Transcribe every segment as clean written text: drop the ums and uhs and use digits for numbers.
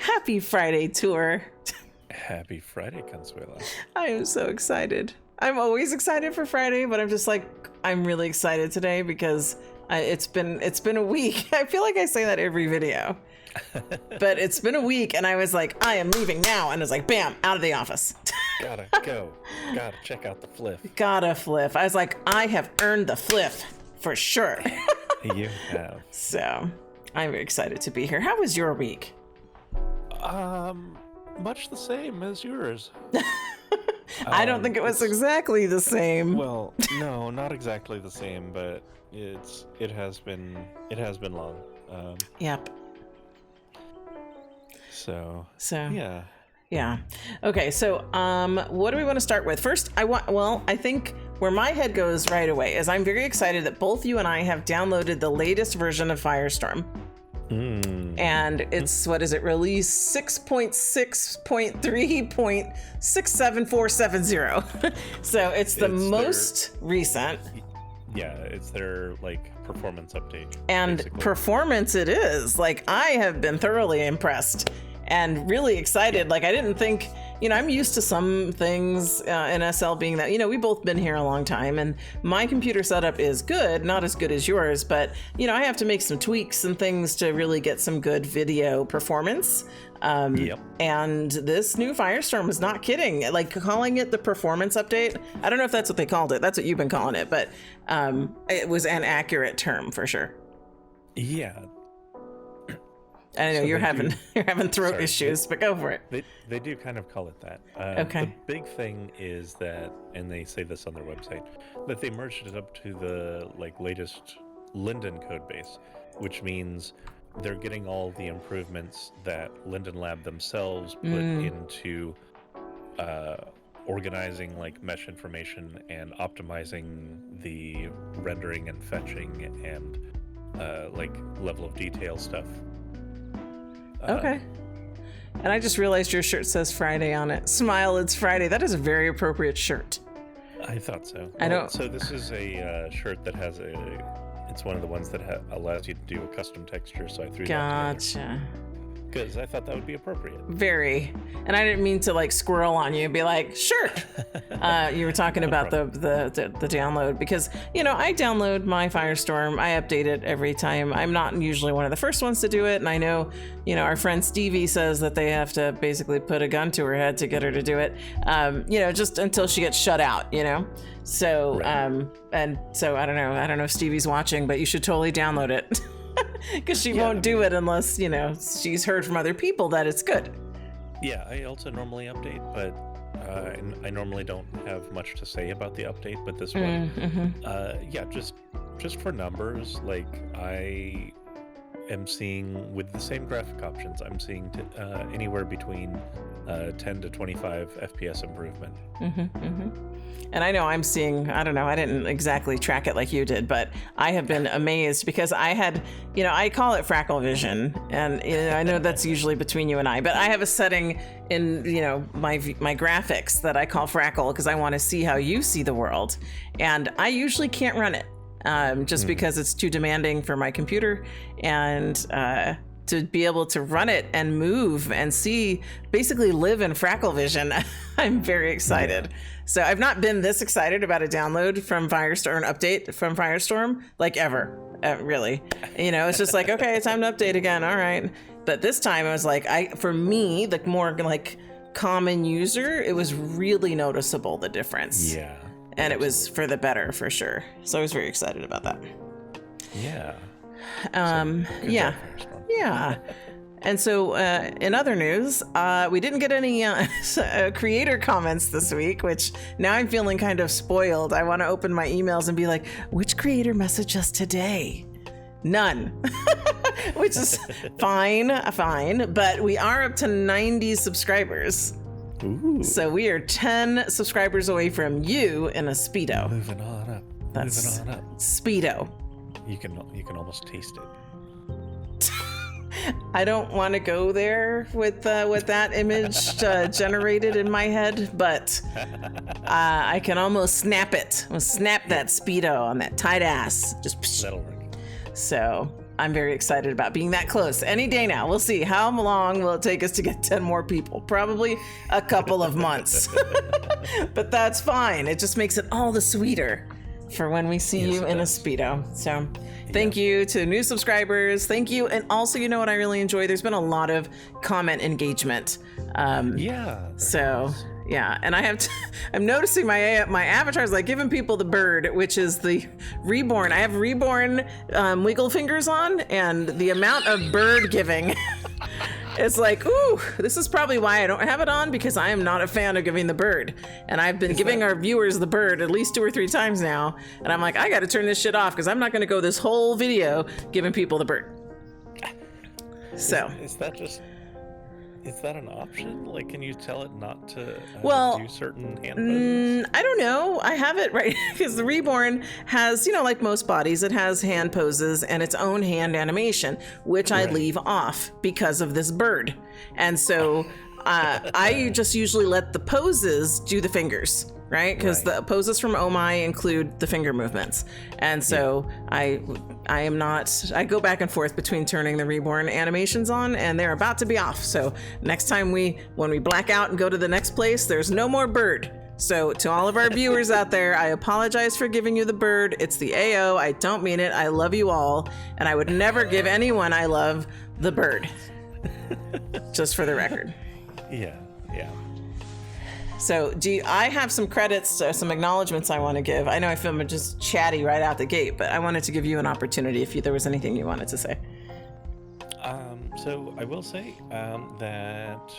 Happy Friday tour. Happy Friday, Consuela. I am so excited. I'm always excited for Friday, but I'm just like, I'm really excited today because it's been a week. I feel like I say that every video, but it's been a week and I was like, I am leaving now. And it's like, bam, out of the office. Gotta go. Gotta check out the fliff. Gotta fliff. I was like, I have earned the fliff for sure. You have. So I'm very excited to be here. How was your week? Much the same as yours. I don't think it was exactly the same. Well, no, not exactly the same, but it has been long. Yep. So yeah. Okay, so what do we want to start with? First, I think where my head goes right away is I'm very excited that both you and I have downloaded the latest version of Firestorm. And it's, what is it, release 6.6.3.67470. So it's the most recent. Yeah, it's their performance update. And basically. Performance it is. I have been thoroughly impressed and really excited. I didn't think, I'm used to some things in SL being that, we've both been here a long time and my computer setup is good, not as good as yours, but, I have to make some tweaks and things to really get some good video performance. Yep. And this new Firestorm is not kidding. Calling it the performance update, I don't know if that's what they called it. That's what you've been calling it, but it was an accurate term for sure. Yeah. I know you're having throat issues, but go for it. They do kind of call it that. Okay. The big thing is that, and they say this on their website, that they merged it up to the latest Linden code base, which means they're getting all the improvements that Linden Lab themselves put into organizing mesh information and optimizing the rendering and fetching and level of detail stuff. Okay. And I just realized your shirt says Friday on it. Smile, it's Friday. That is a very appropriate shirt. I thought so. So this is a shirt that has it's one of the ones that allows you to do a custom texture. So I threw that together. Gotcha. Because I thought that would be appropriate. Very. And I didn't mean to squirrel on you and be like, sure. You were talking about the download because, I download my Firestorm. I update it every time. I'm not usually one of the first ones to do it. And I know, our friend Stevie says that they have to basically put a gun to her head to get her to do it, just until she gets shut out, So, right. And so I don't know if Stevie's watching, but you should totally download it. Because she won't do it unless, she's heard from other people that it's good. Yeah, I also normally update, but I normally don't have much to say about the update. But this one, just for numbers, I am seeing with the same graphic options, I'm seeing anywhere between 10 to 25 FPS improvement. And I know I'm seeing, I don't know, I didn't exactly track it like you did, but I have been amazed because I had, I call it Frackle Vision, and I know that's usually between you and I, but I have a setting in, my graphics that I call Frackle because I want to see how you see the world, and I usually can't run it just because it's too demanding for my computer, and to be able to run it and move and see, basically live in Frackle Vision, I'm very excited. Yeah. So I've not been this excited about a download from Firestorm, an update from Firestorm, ever, really. It's just okay, it's time to update again. All right. But this time I was for me, the more common user, it was really noticeable, the difference. Yeah. And it was for the better, for sure. So I was very excited about that. Yeah. Yeah. And so in other news, we didn't get any creator comments this week, which now I'm feeling kind of spoiled. I want to open my emails and be like, which creator messaged us today? None, which is fine. But we are up to 90 subscribers. Ooh. So we are 10 subscribers away from you in a Speedo. Moving on up. That's moving on up. Speedo. You can almost taste it. I don't want to go there with that image generated in my head, but I can almost snap it. I'll snap that Speedo on that tight ass. Just that'll work. So I'm very excited about being that close. Any day now. We'll see. How long will it take us to get 10 more people? Probably a couple of months. But that's fine. It just makes it all the sweeter for when we see you in a Speedo. So thank you to new subscribers. Thank you. And also, you know what I really enjoy? There's been a lot of comment engagement. So yeah, and I'm noticing my avatar's like giving people the bird, which is the reborn. I have reborn wiggle fingers on, and the amount of bird giving, it's like, ooh, this is probably why I don't have it on, because I am not a fan of giving the bird. And I've been giving our viewers the bird at least 2 or 3 times now, and I'm like, I got to turn this shit off because I'm not going to go this whole video giving people the bird. So is that an option? Like, can you tell it not to do certain hand poses? I don't know. I have it right because the Reborn has, like most bodies, it has hand poses and its own hand animation, which I leave off because of this bird. And so I just usually let the poses do the fingers, right? Because the poses from Oh My include the finger movements. And so I go back and forth between turning the Reborn animations on, and they're about to be off. So next time when we black out and go to the next place, there's no more bird. So to all of our viewers out there, I apologize for giving you the bird. It's the AO. I don't mean it. I love you all. And I would never give anyone I love the bird. Just for the record. Yeah. So I have some credits, some acknowledgments I want to give. I know I feel I'm just chatty right out the gate, but I wanted to give you an opportunity if there was anything you wanted to say. So I will say that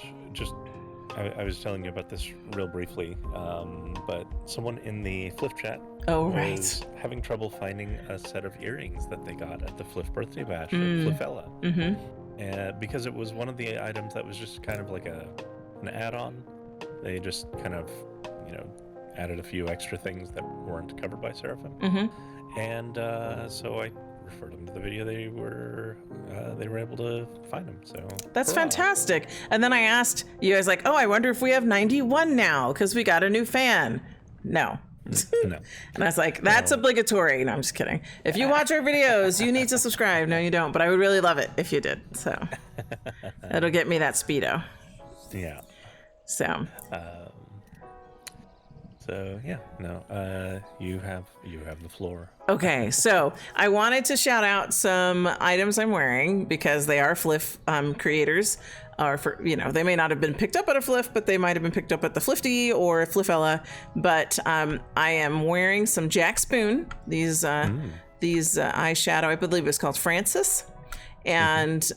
I was telling you about this real briefly, but someone in the Fliff chat was having trouble finding a set of earrings that they got at the Fliff birthday bash at Fliffella. Mm-hmm. Because it was one of the items that was just kind of like an add-on. They just kind of, added a few extra things that weren't covered by Seraphim. Mm-hmm. And so I referred them to the video. They were able to find them. So that's fantastic. And then I asked you guys like, I wonder if we have 91 now because we got a new fan. No. No. And I was like, that's obligatory. No, I'm just kidding. If you watch our videos, you need to subscribe. No, you don't. But I would really love it if you did. So it'll get me that Speedo. Yeah. So. You have the floor. Okay, so I wanted to shout out some items I'm wearing because they are Fliff creators. Or for they may not have been picked up at a Fliff, but they might have been picked up at the Flifty or Fliffella. But I am wearing some Jack Spoon. These eyeshadow, I believe it's called Francis, and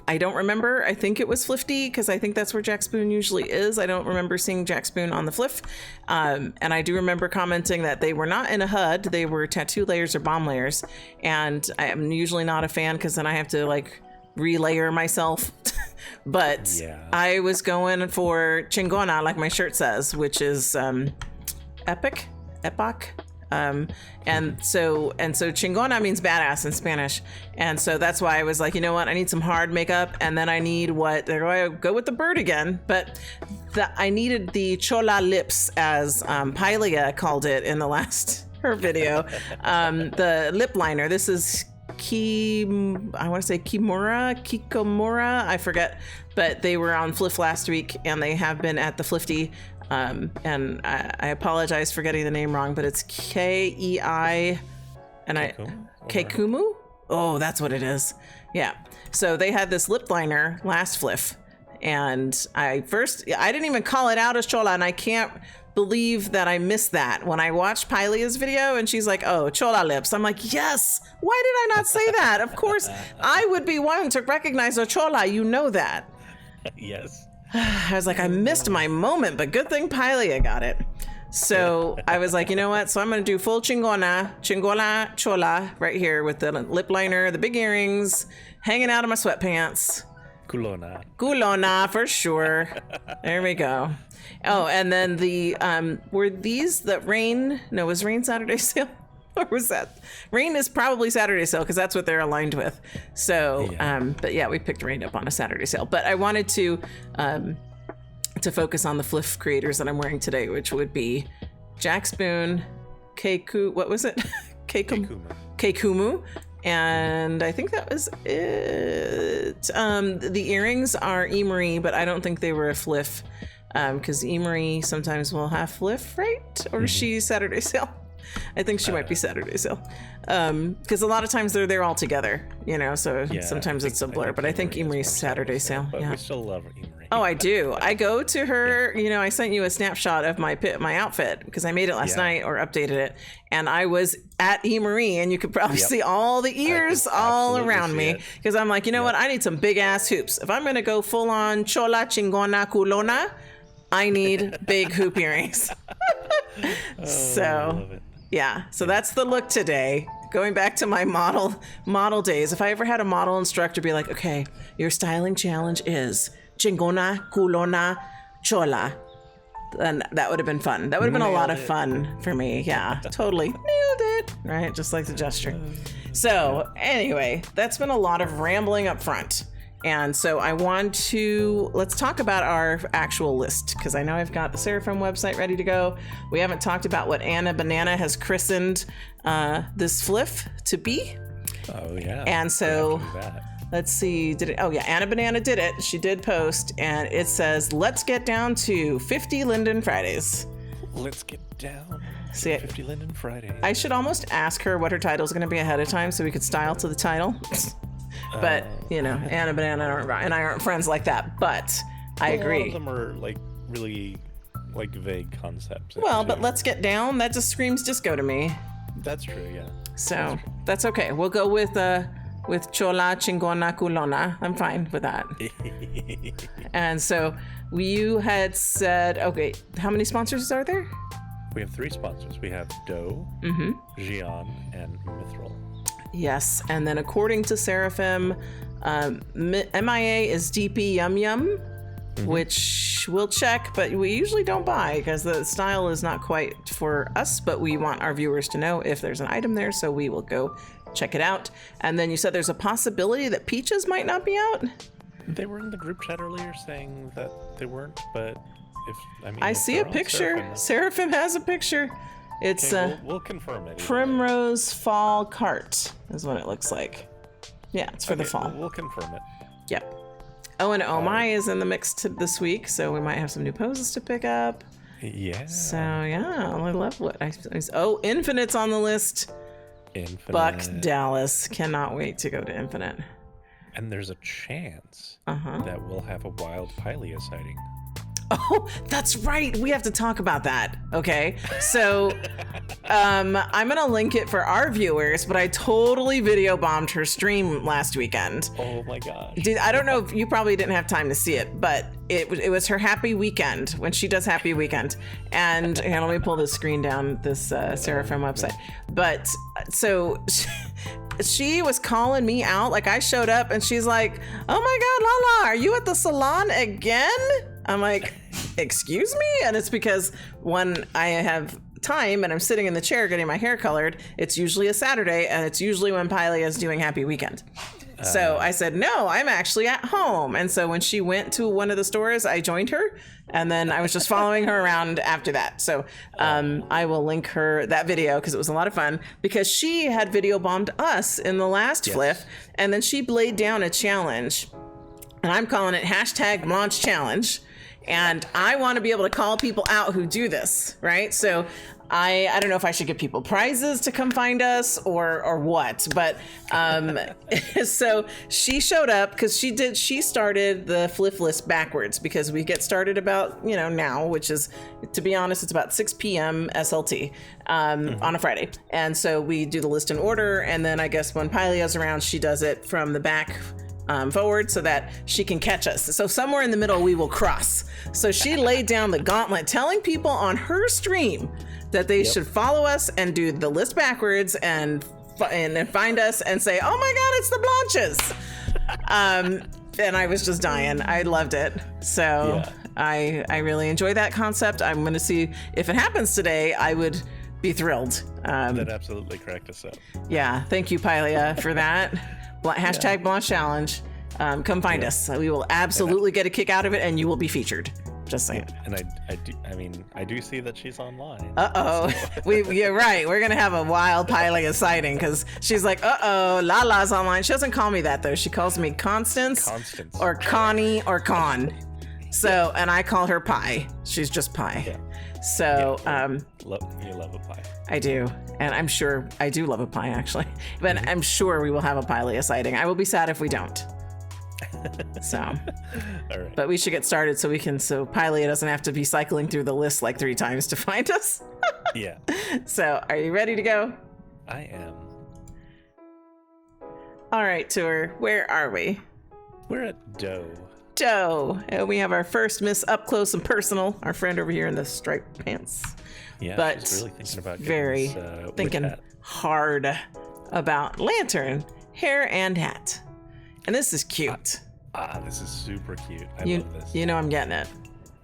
I don't remember. I think it was Flifty because I think that's where Jack Spoon usually is. I don't remember seeing Jack Spoon on the Fliff. And I do remember commenting that they were not in a HUD. They were tattoo layers or bomb layers. And I am usually not a fan because then I have to relayer myself. But I was going for Chingona, like my shirt says, which is epoch. And so chingona means badass in Spanish. And so that's why I was like, you know what? I need some hard makeup. And then I need I go with the bird again. But I needed the chola lips, as Pylia called it in her video. The lip liner. This is Kikomura, I forget. But they were on Fliff last week and they have been at the Flifty. And I apologize for getting the name wrong, but it's Keikumu. Oh, that's what it is. Yeah. So they had this lip liner last Fliff, and I didn't even call it out as Chola, and I can't believe that I missed that when I watched Pylia's video and she's like, oh, Chola lips. I'm like, yes. Why did I not say that? Of course, I would be one to recognize a Chola. You know that. Yes. I was like, I missed my moment, but good thing Pylia got it. So I was like, you know what? So I'm going to do full Chingona Chola right here with the lip liner, the big earrings, hanging out of my sweatpants. Culona for sure. There we go. Oh, and then were these the Rain? No, was Rain Saturday sale? Or was that? Rain is probably Saturday sale because that's what they're aligned with. So, but yeah, we picked Rain up on a Saturday sale. But I wanted to focus on the Fliff creators that I'm wearing today, which would be Jack Spoon, what was it? Keikumu, And I think that was it. The earrings are Emery, but I don't think they were a FLF, because Emery sometimes will have FLF, right? Or is she Saturday sale? I think she might be Saturday sale, because a lot of times they're all together, so sometimes it's a blur, but I think Emery's Saturday sale. But we still love Emery. Oh, I do. I go to her, I sent you a snapshot of my outfit because I made it last night or updated it, and I was at Emery, and you could probably see all the ears all around me, because I'm like, what? I need some big ass hoops. If I'm going to go full on chola chingona culona, I need big hoop earrings. So yeah, so that's the look today. Going back to my model days. If I ever had a model instructor be like, okay, your styling challenge is chingona, culona, chola, then that would have been fun. That would have been a lot of fun for me. Yeah, totally. Nailed it. Right? Just like the gesture. So anyway, that's been a lot of rambling up front. And so let's talk about our actual list, because I know I've got the Seraphim website ready to go. We haven't talked about what Anna Banana has christened this FLF to be. Oh, yeah. And so let's see. Anna Banana did it. She did post, and it says, let's get down to 50 Linden Fridays. Let's get down to 50 Linden Fridays. I should almost ask her what her title is going to be ahead of time so we could style to the title. But, Anna Banana and I aren't friends like that. But I agree. A lot of them are really vague concepts. Well, but let's get down. That just screams disco to me. That's true, yeah. So that's okay. We'll go with chola chingona culona. I'm fine with that. And so you had said, okay, how many sponsors are there? We have 3 sponsors. We have Doe, Jian, and Mithral. Yes, and then according to Seraphim, MIA is DP Yum Yum, which we'll check, but we usually don't buy because the style is not quite for us, but we want our viewers to know if there's an item there, so we will go check it out. And then you said there's a possibility that Peaches might not be out? They were in the group chat earlier saying that they weren't, but I see a picture. Seraphim has a picture. It's we'll confirm it. Primrose Fall Cart is what it looks like. Yeah, it's for the fall. We'll confirm it. Yep. Oh, and Oh My is in the mix this week, so we might have some new poses to pick up. Yeah. So yeah, I love what Infinite's on the list. Infinite. Buck Dallas. Cannot wait to go to Infinite. And there's a chance that we'll have a wild Pylea sighting. Oh, that's right. We have to talk about that. Okay. So I'm going to link it for our viewers, but I totally video bombed her stream last weekend. Oh my gosh. I don't know if you probably didn't have time to see it, but it was her happy weekend when she does happy weekend. And let me pull this screen down, this Seraphim website. But so she was calling me out. Like I showed up and she's like, oh my God, Lala, are you at the salon again? I'm like, excuse me? And it's because when I have time and I'm sitting in the chair getting my hair colored, it's usually a Saturday and it's usually when Pylea is doing happy weekend. So I said, no, I'm actually at home. And so when she went to one of the stores, I joined her. And then I was just following her around after that. So I will link her that video because it was a lot of fun because she had video bombed us in the last FLF. And then she laid down a challenge. And I'm calling it #Blanche Challenge. And I want to be able to call people out who do this, right? So I don't know if I should give people prizes to come find us or what, but so she showed up because she started the FLF list backwards because we get started about, now, which is, to be honest, it's about 6 p.m. SLT on a Friday. And so we do the list in order. And then I guess when Pylea's around, she does it from the back forward so that she can catch us. So somewhere in the middle, we will cross. So she laid down the gauntlet telling people on her stream that they should follow us and do the list backwards and find us and say, oh my God, it's the Blanches. And I was just dying. I loved it. So I really enjoy that concept. I'm going to see if it happens today. I would be thrilled. That absolutely cracked us up. Yeah. Thank you, Pylea, for that. #Blanche Challenge. Come find us. We will absolutely get a kick out of it and you will be featured. Just saying. And I do see that she's online. Uh-oh. So. You're right. We're going to have a wild Pilea sighting because she's like, uh-oh, Lala's online. She doesn't call me that, though. She calls me Constance. Or Connie or Con. So, and I call her Pie. She's just Pie. Yeah. So, you love a pie. I do. And I'm sure I do love a pie, actually. But I'm sure we will have a Pilea sighting. I will be sad if we don't. So, all right. But we should get started so Pilea doesn't have to be cycling through the list like 3 times to find us. Yeah. So, are you ready to go? I am. All right, tour. Where are we? We're at Doe. And we have our first Miss Up Close and Personal, our friend over here in the striped pants. Yeah, but she's really thinking about thinking hard about lantern, hair, and hat. And this is cute. This is super cute. I love this. You know I'm getting it.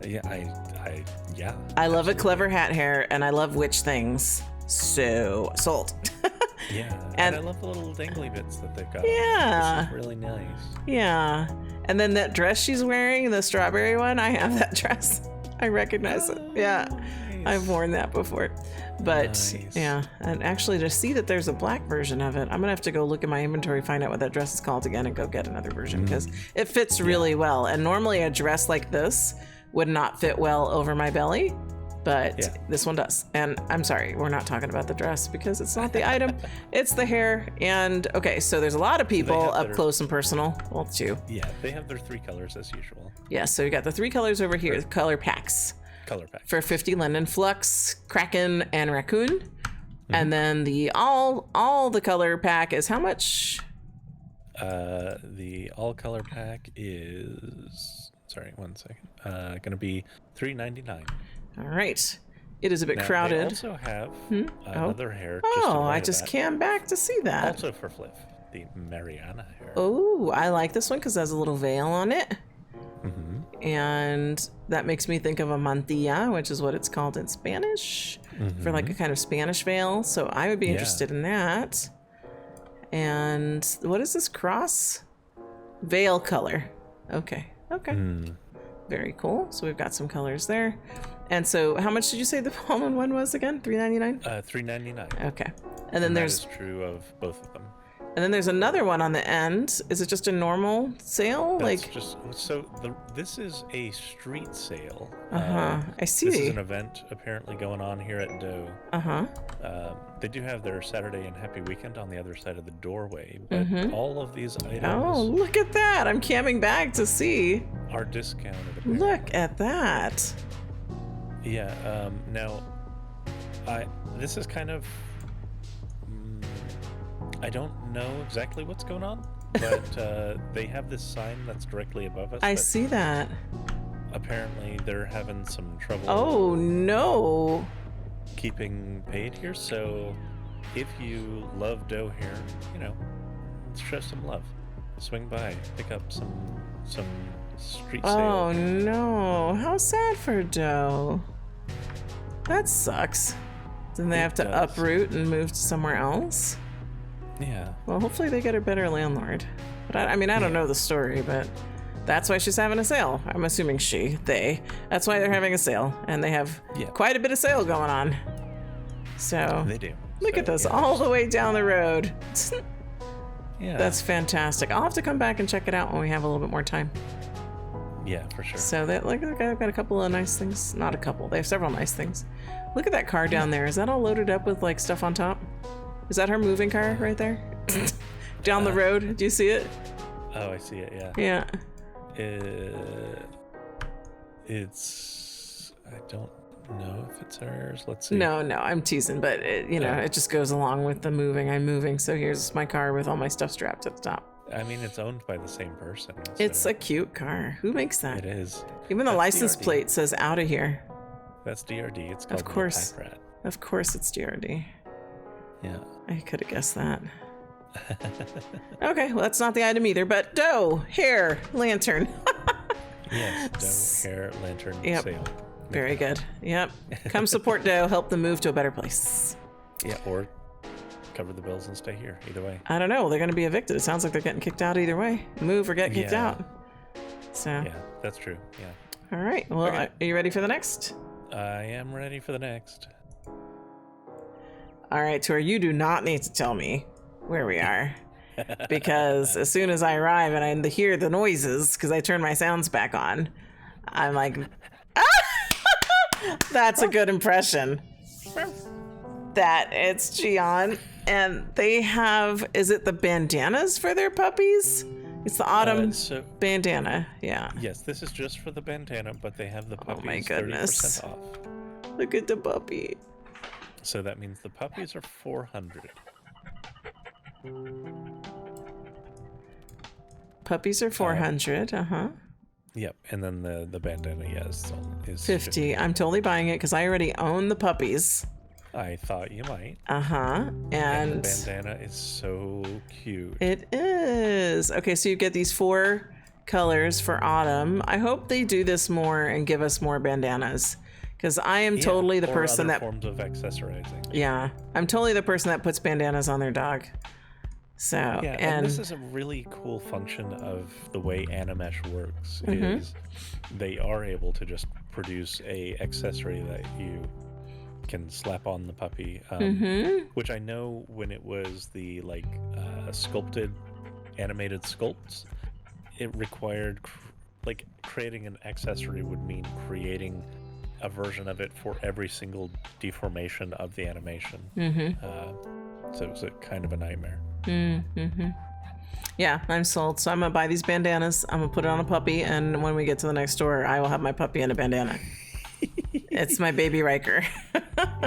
Yeah, I love a clever hat hair, and I love witch things. So, sold. Yeah, and I love the little dangly bits that they've got. Yeah. This is really nice. Yeah. And then that dress she's wearing, the strawberry one, I have that dress. I recognize it. Yeah. Nice. I've worn that before. But Nice. yeah, and actually to see that there's a black version of it, I'm gonna have to go look at my inventory, find out what that dress is called again, and go get another version because it fits really well. And normally a dress like this would not fit well over my belly, but this one does. And I'm sorry, we're not talking about the dress because it's not the item, it's the hair. And okay, so there's a lot of people up close and personal. Well, 2. Yeah, they have their 3 colors as usual. Yeah, so you got the 3 colors over here, the color packs. Color pack. For 50 Linden, Flux, Kraken, and Raccoon. And then the all the color pack is how much? The all color pack is, sorry, 1 second. Gonna be $3.99. All right. It is a bit Now, crowded. They also have another hair. I just came back to see that. Also for FLF, the Mariana hair. Oh, I like this one because it has a little veil on it. And that makes me think of a mantilla, which is what it's called in Spanish, for like a kind of Spanish veil. So I would be interested in that. And what is this cross? Veil color. Okay. Very cool. So we've got some colors there. And so how much did you say the Pullman one was again? $3.99? $3.99. Okay. And then there's... That is true of both of them. And then there's another one on the end. Is it just a normal sale? This is a street sale. I see. This is an event apparently going on here at Doe. They do have their Saturday and Happy Weekend on the other side of the doorway, but all of these items. Oh, look at that! I'm camming back to see. Are discounted. Look at that. Yeah. Now, this is kind of. I don't know exactly what's going on, but they have this sign that's directly above us. I see that. Apparently, they're having some trouble. Oh no! Keeping paid here. So, if you love Doe hair, let's show some love. Swing by, pick up some street sale. Oh no! How sad for Doe. That sucks. Then they have to uproot and move to somewhere else. Yeah. Well, hopefully they get a better landlord. But I don't know the story, but that's why she's having a sale. I'm assuming they. That's why they're having a sale. And they have quite a bit of sale going on. So they do. Look at this, all the way down the road. Yeah. That's fantastic. I'll have to come back and check it out when we have a little bit more time. Yeah, for sure. So I've got a couple of nice things. Not a couple. They have several nice things. Look at that car down there. Is that all loaded up with like stuff on top? Is that her moving car right there? Down the road? Do you see it? Oh, I see it, yeah. Yeah. It's... I don't know if it's hers. Let's see. No, I'm teasing, but it just goes along with the moving. I'm moving, so here's my car with all my stuff strapped at the top. I mean, it's owned by the same person. So. It's a cute car. Who makes that? It is. Even the license plate says out of here. That's DRD. It's called Of course. the Pack Rat. Of course it's DRD. Yeah. I could have guessed that. Okay, well, that's not the item either, but Doe, hair, lantern. Yes, Doe, hair, lantern, sale. Very good. Yep. Come support Doe, help them move to a better place. Yeah, or cover the bills and stay here. Either way. I don't know. They're going to be evicted. It sounds like they're getting kicked out either way. Move or get kicked out. So. Yeah, that's true. Yeah. All right. Well, Okay. are you ready for the next? I am ready for the next. All right, Tor, you do not need to tell me where we are. Because as soon as I arrive and I hear the noises, because I turn my sounds back on, I'm like, that's a good impression. That it's Jian. And they have, is it the bandanas for their puppies? It's the autumn bandana, yeah. Yes, this is just for the bandana, but they have the puppies Oh my goodness. 30% off. Look at the puppy. So that means the puppies are 400. Puppies are 400, Yep, and then the bandana, yes, is 50. I'm totally buying it because I already own the puppies. I thought you might. And the bandana is so cute. It is. Okay, so you get these 4 colors for autumn. I hope they do this more and give us more bandanas. Because I am totally the person that forms of accessorizing. Yeah, I'm totally the person that puts bandanas on their dog. So yeah, and this is a really cool function of the way Animesh works. Is they are able to just produce a accessory that you can slap on the puppy, which I know when it was the sculpted animated sculpts, it required creating an accessory would mean creating a version of it for every single deformation of the animation. So it was a kind of a nightmare. Yeah, I'm sold. So I'm gonna buy these bandanas. I'm gonna put it on a puppy, and when we get to the next store, I will have my puppy in a bandana. It's my baby Riker.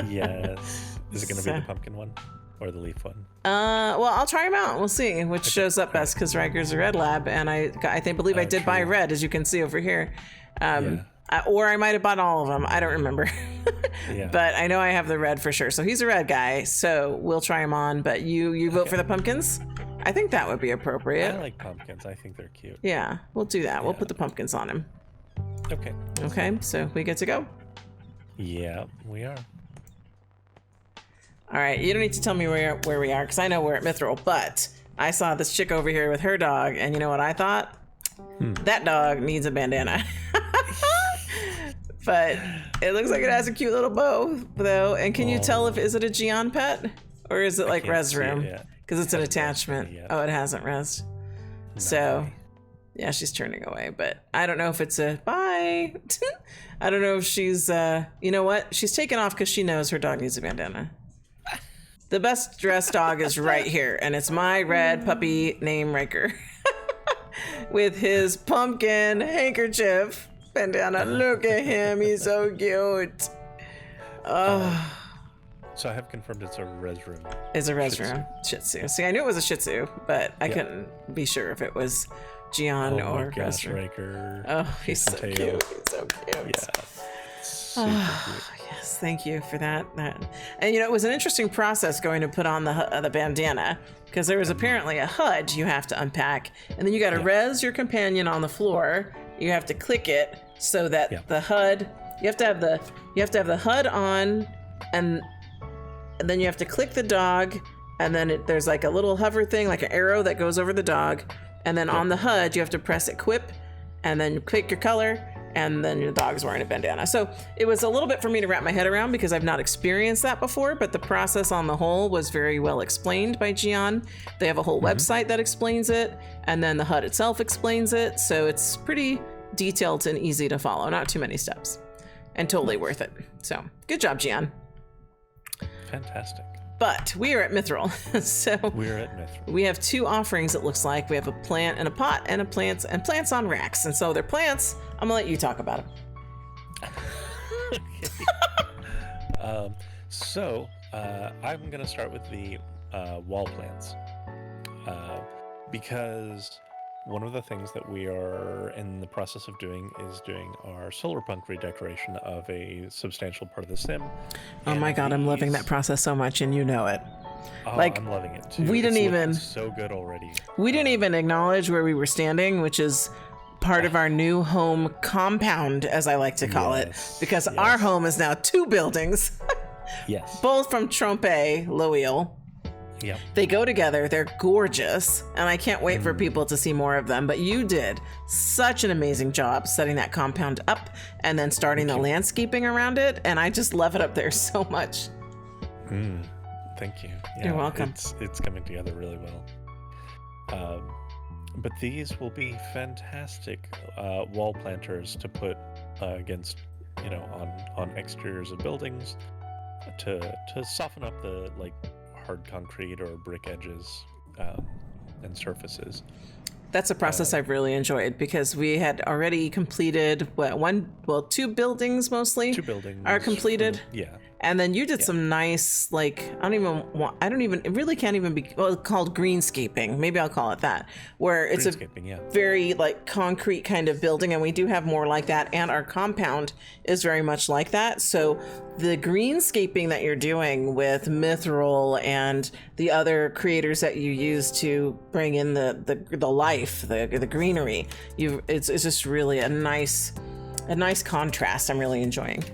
Yes. Is it gonna be the pumpkin one or the leaf one? Well, I'll try them out. We'll see which shows up best because Riker's a red lab, and I believe I did buy red, as you can see over here. Or I might have bought all of them. I don't remember. But I know I have the red for sure. So he's a red guy. So we'll try him on. But you vote for the pumpkins? I think that would be appropriate. I like pumpkins. I think they're cute. Yeah, we'll do that. We'll put the pumpkins on him. Okay. Okay, so we get to go? Yeah, we are. All right, you don't need to tell me where we are because I know we're at Mithral. But I saw this chick over here with her dog. And you know what I thought? That dog needs a bandana. But it looks like it has a cute little bow, though. And can you tell is it a Jian pet? Or is it like res room? Because it's an attachment. Oh, it hasn't res. So, yeah, she's turning away. But I don't know if it's a bye. I don't know if she's, you know what? She's taken off because she knows her dog needs a bandana. The best dressed dog is right here. And it's my red puppy named Riker. With his pumpkin handkerchief. Bandana. Look at him. He's so cute. Oh. So I have confirmed it's a res room. It's a res room Shih Tzu. See, I knew it was a Shih Tzu, but I couldn't be sure if it was Jian or res room. Riker. Oh, he's so cute. He's so cute. Yeah. Super cute. Yes, thank you for that. And you know, it was an interesting process going to put on the bandana because there was apparently a HUD you have to unpack, and then you got to res your companion on the floor. You have to click it so that the HUD. You have to have the HUD on, and then you have to click the dog, and then there's like a little hover thing, like an arrow that goes over the dog, and then on the HUD you have to press equip, and then you pick your color, and then your dog's wearing a bandana. So it was a little bit for me to wrap my head around because I've not experienced that before, but the process on the whole was very well explained by Jian. They have a whole website that explains it, and then the HUD itself explains it, so it's pretty detailed and easy to follow, not too many steps, and totally worth it. So good job, Jian. Fantastic. But we are at Mithral. So we're at Mithral. We have 2 offerings, it looks like. We have a plant and a pot and plants on racks. And so they're plants. I'm going to let you talk about them. I'm going to start with the wall plants. Because one of the things that we are in the process of doing is doing our solar punk redecoration of a substantial part of the sim. Oh my God, I'm loving that process so much, and you know it. Oh, I'm loving it too. It's so good already. We didn't even acknowledge where we were standing, which is part of our new home compound, as I like to call it, because our home is now 2 buildings. Yes. Both from Trompe L'Oeil. Yeah. They go together. They're gorgeous. And I can't wait for people to see more of them. But you did such an amazing job setting that compound up and then starting the landscaping around it. And I just love it up there so much. Thank you. Yeah, You're welcome. It's coming together really well. But these will be fantastic wall planters to put against, on exteriors of buildings to soften up the hard concrete or brick edges and surfaces. That's a process I've really enjoyed because we had already completed two buildings mostly. 2 buildings are completed. Yeah. And then you did some nice, it really can't even be called greenscaping. Maybe I'll call it that, where it's a very concrete kind of building. And we do have more like that. And our compound is very much like that. So the greenscaping that you're doing with Mithral and the other creators that you use to bring in the life, the greenery, it's just really a nice contrast. I'm really enjoying.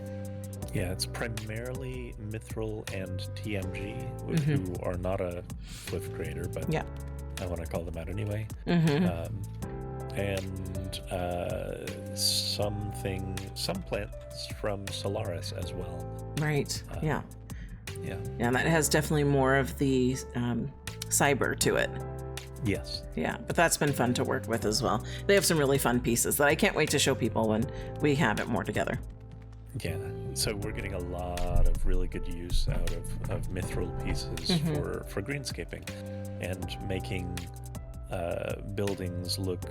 Yeah, it's primarily Mithral and TMG, who are not a Cliff creator, but I want to call them out anyway. And some plants from Solaris as well. Right. Yeah. Yeah. And that has definitely more of the cyber to it. Yes. Yeah, but that's been fun to work with as well. They have some really fun pieces that I can't wait to show people when we have it more together. Yeah, so we're getting a lot of really good use out of Mithral pieces for greenscaping and making buildings look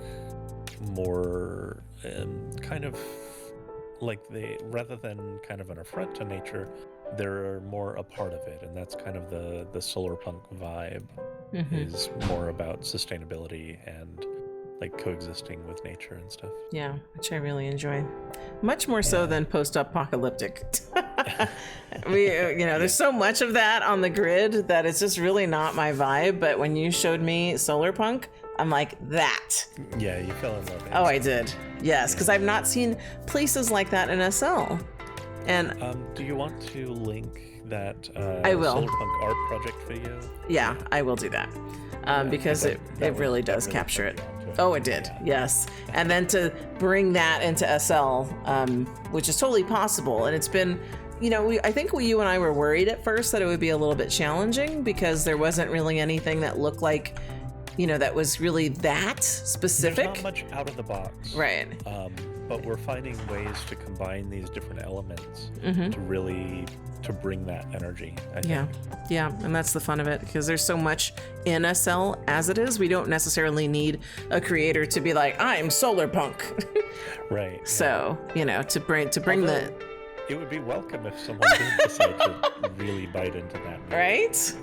more kind of like rather than kind of an affront to nature, they're more a part of it, and that's kind of the solar punk vibe is more about sustainability and coexisting with nature and stuff. Yeah, which I really enjoy. Much more so than post-apocalyptic. There's so much of that on the grid that it's just really not my vibe. But when you showed me solar punk, I'm like, that. Yeah, you fell in love. Oh, I did. Yes, because I've not seen places like that in SL. And do you want to link that I will. solar punk art project video? Yeah, I will do that. Because it really does capture it. Oh, it did. Yes. And then to bring that into SL, which is totally possible. And it's been, I think you and I were worried at first that it would be a little bit challenging because there wasn't really anything that looked like, that was really that specific. There's not much out of the box. Right. But we're finding ways to combine these different elements to bring that energy, I think. Yeah, and that's the fun of it because there's so much in SL as it is. We don't necessarily need a creator to be like, I'm solar punk. Right. So, to bring it would be welcome if someone did decide to really bite into that. Right?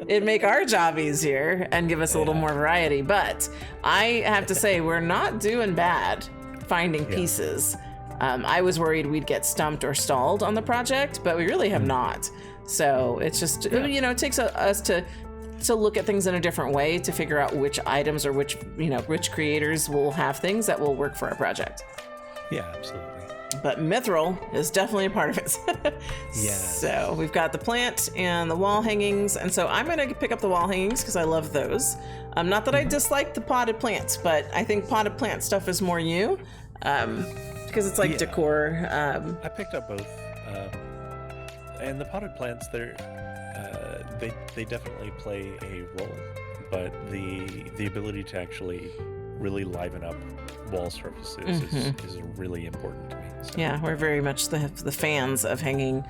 It'd make our job easier and give us a little more variety. But I have to say, we're not doing bad finding pieces. I was worried we'd get stumped or stalled on the project, but we really have not. So it's just, it takes us to look at things in a different way to figure out which items or which creators will have things that will work for our project. Yeah, absolutely. But Mithral is definitely a part of it. Yes. So we've got the plant and the wall hangings. And so I'm going to pick up the wall hangings because I love those. Not that I dislike the potted plants, but I think potted plant stuff is more you. Because it's decor. I picked up both. And the potted plants, they definitely play a role. But the ability to actually really liven up wall surfaces is really important to me. So. Yeah, we're very much the fans of hanging,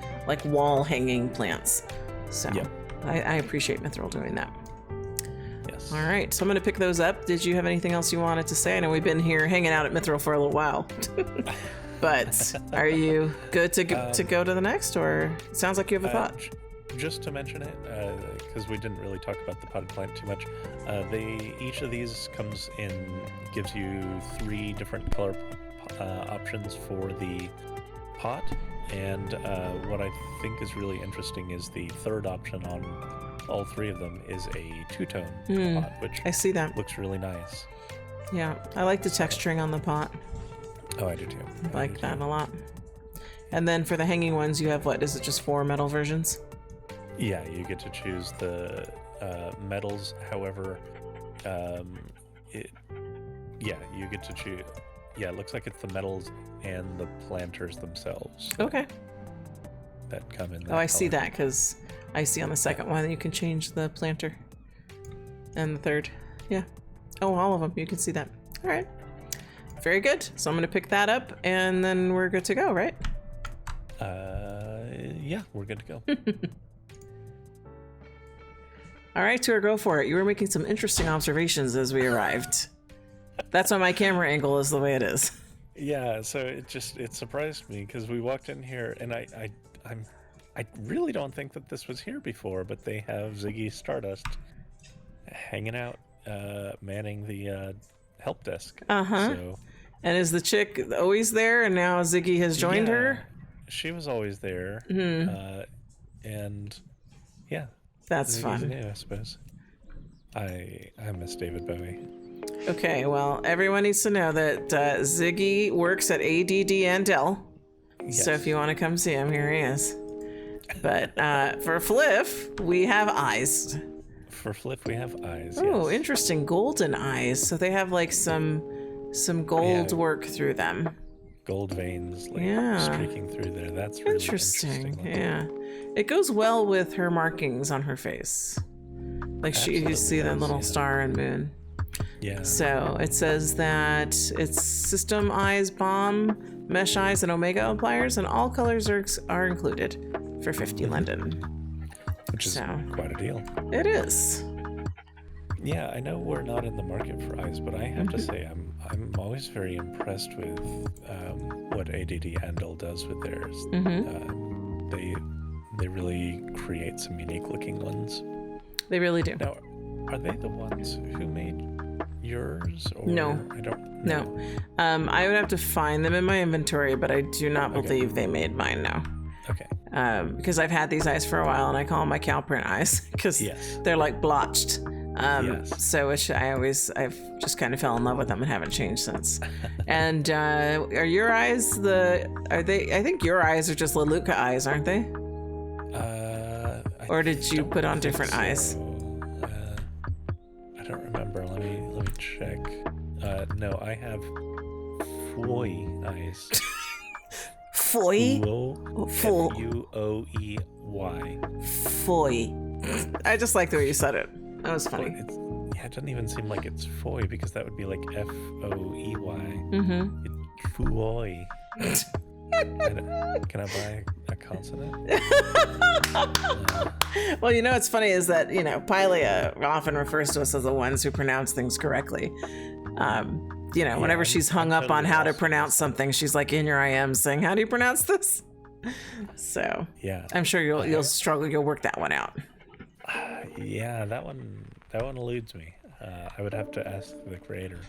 wall hanging plants. So I appreciate Mithral doing that. Yes. All right, so I'm going to pick those up. Did you have anything else you wanted to say? I know we've been here hanging out at Mithral for a little while. But are you good to go to the next, or it sounds like you have a thought? Just to mention it, because we didn't really talk about the potted plant too much, each of these gives you 3 different color options for the pot, and what I think is really interesting is the third option on all 3 of them is a 2-tone pot, which I see that looks really nice. Yeah, I like the texturing on the pot. Oh, I do too. I like that a lot. And then for the hanging ones, you have is it just 4 metal versions? Yeah, you get to choose the metals. However, you get to choose. Yeah, it looks like it's the metals and the planters themselves. Okay. That come in. I see that because I see on the second one you can change the planter. And the third. Yeah. Oh, all of them. You can see that. All right. Very good. So I'm going to pick that up and then we're good to go, right? Yeah, we're good to go. All right, Tour, go for it. You were making some interesting observations as we arrived. That's why my camera angle is the way it is. Yeah, so it surprised me because we walked in here and I really don't think that this was here before, but they have Ziggy Stardust hanging out, manning the help desk. So, and is the chick always there and now Ziggy has joined her? She was always there. And yeah. That's Ziggy's fun. new, I suppose. I miss David Bowie. Okay, well, everyone needs to know that Ziggy works at ADD Andel. Yes. So if you want to come see him, here he is. But for Fliff, we have eyes. For Flip, we have eyes. Oh, yes. interesting. Golden eyes. So they have like some gold work through them. Gold veins streaking through there. That's really interesting. Yeah. It goes well with her markings on her face. Like you see that little star and moon. Yeah. So it says that it's system eyes, bomb, mesh eyes, and omega pliers, and all colors are included for 50 London. Which is quite a deal. It is. Yeah, I know we're not in the market for eyes, but I have to say I'm always very impressed with what ADD Andel does with theirs. They really create some unique looking ones. They really do. Now, are they the ones who made yours? Or No. I don't know. No. I would have to find them in my inventory, but I do not believe they made mine now. Okay. Because I've had these eyes for a while and I call them my cow print eyes because they're like blotched. So I've just kind of fell in love with them and haven't changed since. And are your eyes I think your eyes are just Leluca eyes, aren't they? Or did you put on different eyes? I don't remember. Let me check. No, I have Foy eyes. Foy? Fuoey. Foy. I just like the way you said it. That was funny. It doesn't even seem like it's Foy because that would be like Foey. It's Foy. Can I buy a consonant? Well, it's funny is that, Pylia often refers to us as the ones who pronounce things correctly. Whenever she's hung up on how to pronounce something, she's like in your IM saying, how do you pronounce this? So yeah, I'm sure you'll struggle. You'll work that one out. Yeah, that one eludes me. I would have to ask the creator.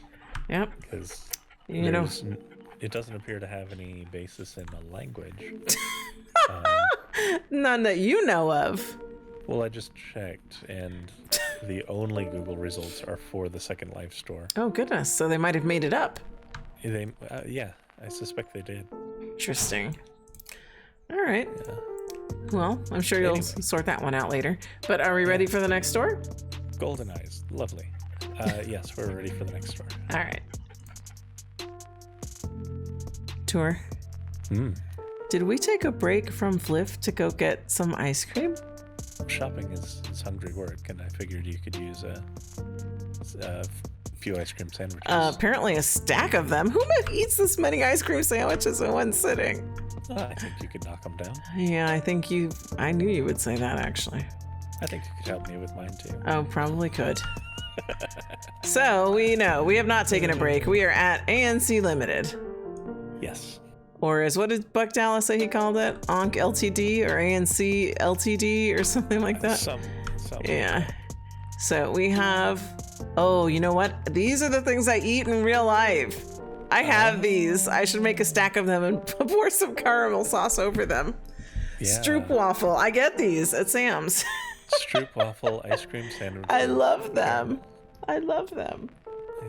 Yep. Because it doesn't appear to have any basis in a language. None that you know of. Well, I just checked, and the only Google results are for the Second Life store. Oh, goodness. So they might have made it up. Yeah, I suspect they did. Interesting. All right. Yeah. Well, I'm sure you'll sort that one out later. But are we ready for the next store? Golden eyes. Lovely. Yes, we're ready for the next store. All right. Tour. Did we take a break from Fliff to go get some ice cream? Shopping is hungry work, and I figured you could use a few ice cream sandwiches. Apparently a stack of them. Who eats this many ice cream sandwiches in one sitting? I think you could knock them down. Yeah, I knew you would say that, actually. I think you could help me with mine, too. Oh, probably could. So, we have not taken a break. We are at ANC Limited. Yes. Or what did Buck Dallas say he called it? Onk LTD or ANC LTD or something like that? Something. Yeah. So we have, you know what? These are the things I eat in real life. I have these. I should make a stack of them and pour some caramel sauce over them. Yeah. Stroopwafel. I get these at Sam's. Stroopwafel ice cream sandwiches. I love them.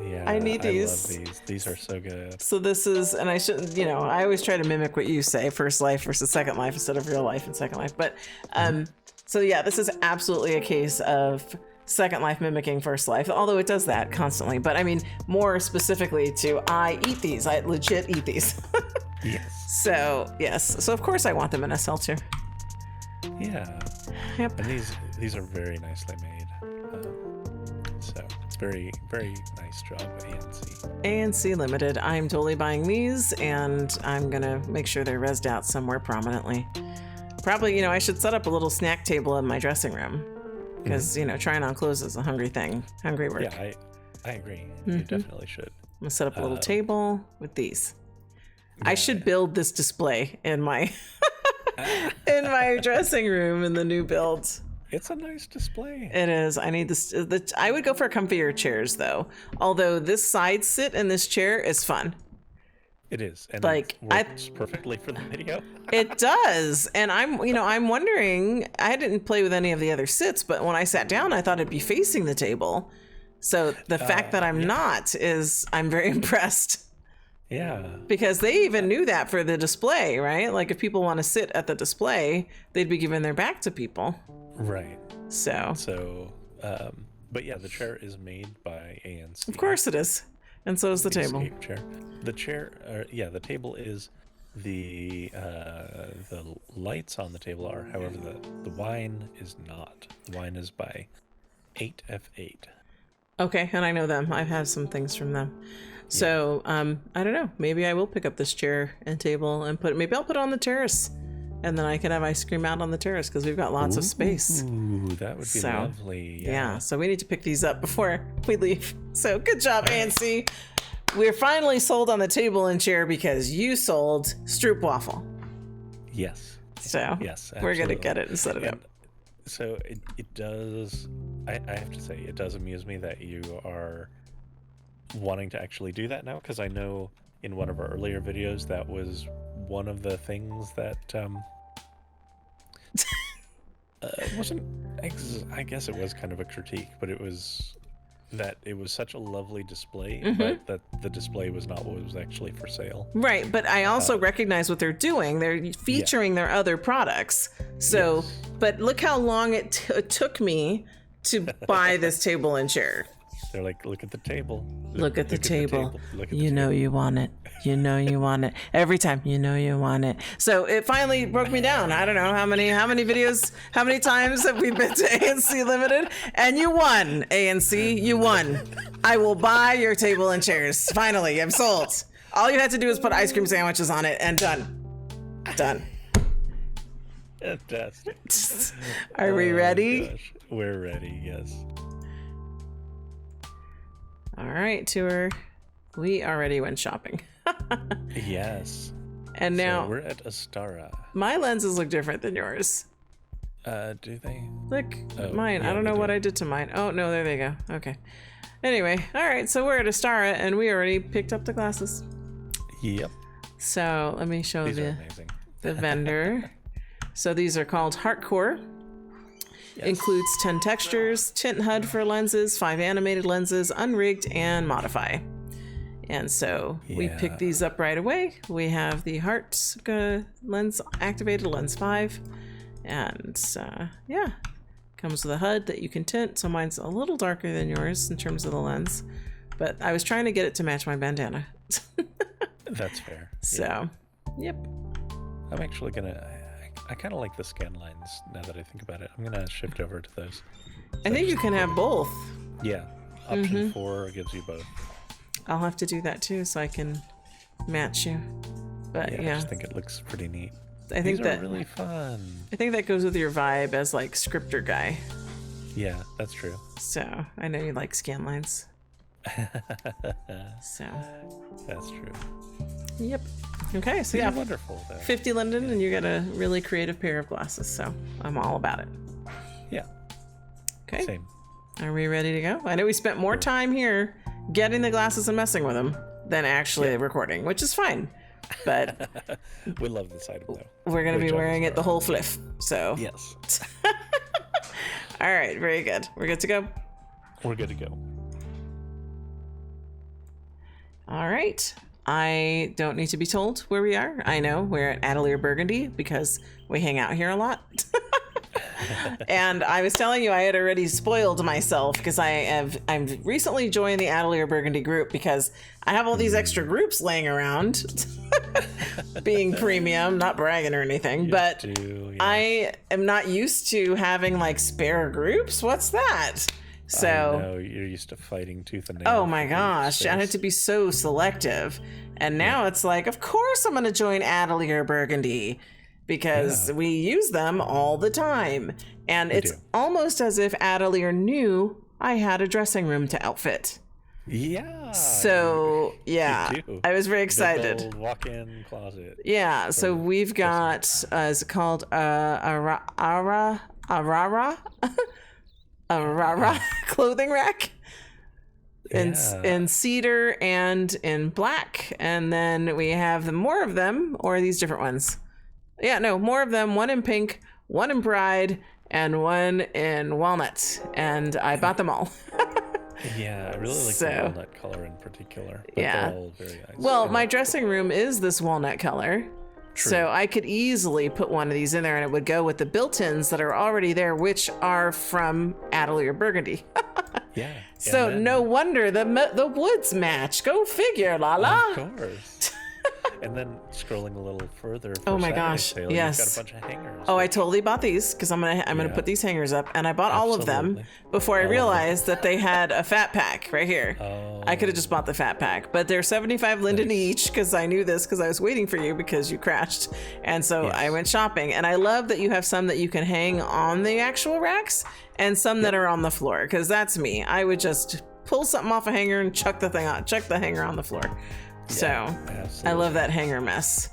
Yeah, I need these. I love these. These are so good. So this is, and I shouldn't, I always try to mimic what you say, first life versus second life instead of real life and second life. But, so yeah, this is absolutely a case of Second Life mimicking First Life, although it does that constantly. But I mean, more specifically to I eat these. I legit eat these. Yes. So, yes. So, of course, I want them in SL2. Yeah. Yep. And these are very nicely made. So it's very, very nice job, ANC. ANC Limited. I'm totally buying these, and I'm going to make sure they're rezzed out somewhere prominently. Probably, I should set up a little snack table in my dressing room. Because, trying on clothes is a hungry thing. Hungry work. Yeah, I agree. You definitely should. I'm going to set up a little table with these. I should build this display in my in my dressing room in the new build. It's a nice display. It is. I need this. I would go for comfier chairs though. Although this side sit in this chair is fun. It is, and like it works perfectly for the video. It does, and I'm wondering. I didn't play with any of the other sits, but when I sat down, I thought it'd be facing the table. So the fact that I'm not is I'm very impressed. Yeah. Because they even knew that for the display, right? Like if people want to sit at the display, they'd be giving their back to people. Right. So, but yeah, the chair is made by ANC. Of course it is. And so is the table. Chair. The chair, the table is the lights on the table are, however, the wine is not. The wine is by 8F8. Okay, and I know them. I've had some things from them. So, I don't know. Maybe I will pick up this chair and table and maybe I'll put it on the terrace. And then I can have ice cream out on the terrace because we've got lots of space. Ooh, that would be lovely. Yeah, so we need to pick these up before we leave. So good job, ANC. We're finally sold on the table and chair because you sold Stroopwafel. Yes. So yes, we're going to get it and set it up. So it does, I have to say, it does amuse me that you are wanting to actually do that now, because I know in one of our earlier videos that was one of the things that wasn't I guess it was kind of a critique, but it was that it was such a lovely display, but that the display was not what was actually for sale. Right, but I also recognize what they're doing. They're featuring their other products. So, but look how long it took me to buy this table and chair. They're like, look at the table. Look at the table. Look at you know you want it. You know you want it. Every time you know you want it. So it finally broke me down. I don't know how many videos, how many times have we been to ANC Limited? And you won, ANC. You won. I will buy your table and chairs. Finally, I'm sold. All you had to do is put ice cream sandwiches on it and done. Done. Fantastic. Are we ready? Gosh. We're ready, yes. All right, tour. We already went shopping. Yes. And now so we're at Astara. My lenses look different than yours. Do they? Look, mine. I don't know what I did to mine. Oh, no, there they go. Okay. Anyway, all right, so we're at Astara, and we already picked up the glasses. Yep. So let me show These are amazing. The vendor. So these are called Heartcore. Yes. Includes 10 textures, tint HUD for lenses, 5 animated lenses, unrigged, and modify. And so we picked these up right away. We have the Heart lens activated, lens 5. And comes with a HUD that you can tint. So mine's a little darker than yours in terms of the lens. But I was trying to get it to match my bandana. That's fair. So, yep. I'm actually I kind of like the scan lines now that I think about it. I'm going to shift over to those. So I think you can have both. Yeah. Option 4 gives you both. I'll have to do that too so I can match you. But I just think it looks pretty neat. I think These are really fun. I think that goes with your vibe as like scripter guy. Yeah, that's true. So I know you like scan lines. So that's true. Yep. Okay, so These are wonderful though. 50 London, and you got a really creative pair of glasses, so I'm all about it. Yeah. Okay. Same. Are we ready to go? I know we spent more time here getting the glasses and messing with them than actually recording, which is fine. But we love this item though. We're gonna be wearing it the whole fliff. So yes. All right, very good. We're good to go. We're good to go. All right. I don't need to be told where we are. I know we're at Atelier Burgundy because we hang out here a lot. And I was telling you I had already spoiled myself because I've recently joined the Atelier Burgundy group because I have all these extra groups laying around. Being premium, not bragging or anything, but I am not used to having like spare groups. What's that? So I know, you're used to fighting tooth and nail. Oh my gosh, I had to be so selective. And now it's like, of course I'm going to join Atelier Burgundy because we use them all the time. And it's almost as if Atelier knew I had a dressing room to outfit. Yeah. So, yeah, I was very excited. Big old walk-in closet. Yeah, so we've got, is it called Arara clothing rack? In cedar and in black. And then we have more of them, or are these different ones? Yeah, no, more of them. One in pink, one in bride, and one in walnut. And I bought them all. Yeah, I really like the walnut color in particular. But they're all very nice. Well, my dressing room is this walnut color. True. So I could easily put one of these in there and it would go with the built-ins that are already there, which are from Atelier Burgundy. Yeah. So no wonder the woods match. Go figure, Lala. Of course. And then scrolling a little further. Oh my gosh! Sale, yes. You've got a bunch of hangers. Oh, I totally bought these because I'm gonna put these hangers up, and I bought all of them before I realized that they had a fat pack right here. Oh. I could have just bought the fat pack, but they're 75 linden each because I knew this because I was waiting for you because you crashed, and so I went shopping. And I love that you have some that you can hang on the actual racks and some that are on the floor because that's me. I would just pull something off a hanger and chuck the hanger on the floor. So I love that hanger mess.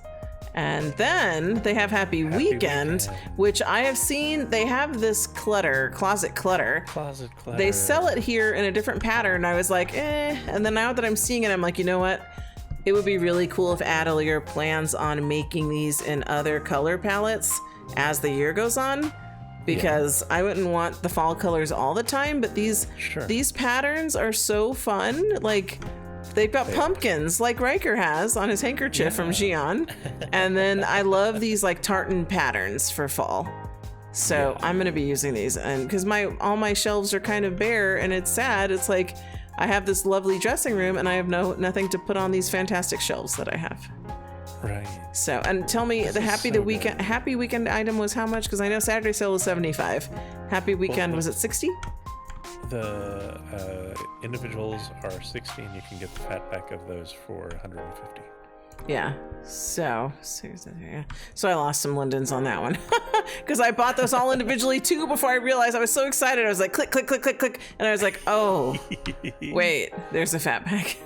And then they have Happy Weekend, which I have seen. They have this closet clutter. They sell it here in a different pattern. I was like, eh. And then now that I'm seeing it, I'm like, you know what? It would be really cool if Atelier plans on making these in other color palettes as the year goes on. Because I wouldn't want the fall colors all the time, but these patterns are so fun. Like, they've got pumpkins like Riker has on his handkerchief from Jian. And then I love these like tartan patterns for fall. So I'm going to be using these, and because all my shelves are kind of bare and it's sad. It's like I have this lovely dressing room and I have nothing to put on these fantastic shelves that I have. Right. So, and tell me, the Happy Weekend item was how much? Because I know Saturday sale was 75. Happy Weekend was it 60? The individuals are 60, and you can get the fat pack of those for 150. Yeah. So I lost some lindens on that one because I bought those all individually too before I realized. I was so excited. I was like, click, click, click, click, click, and I was like, oh, wait, there's a fat pack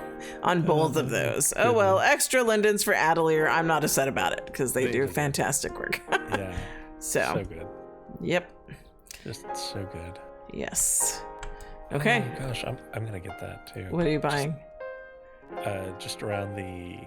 on both of those. Oh well, extra lindens for Atelier. I'm not upset about it because they do fantastic work. Yeah. So good. Yep. Just so good. Yes. Okay. Oh my gosh, I'm gonna get that too. What are you buying? Just around the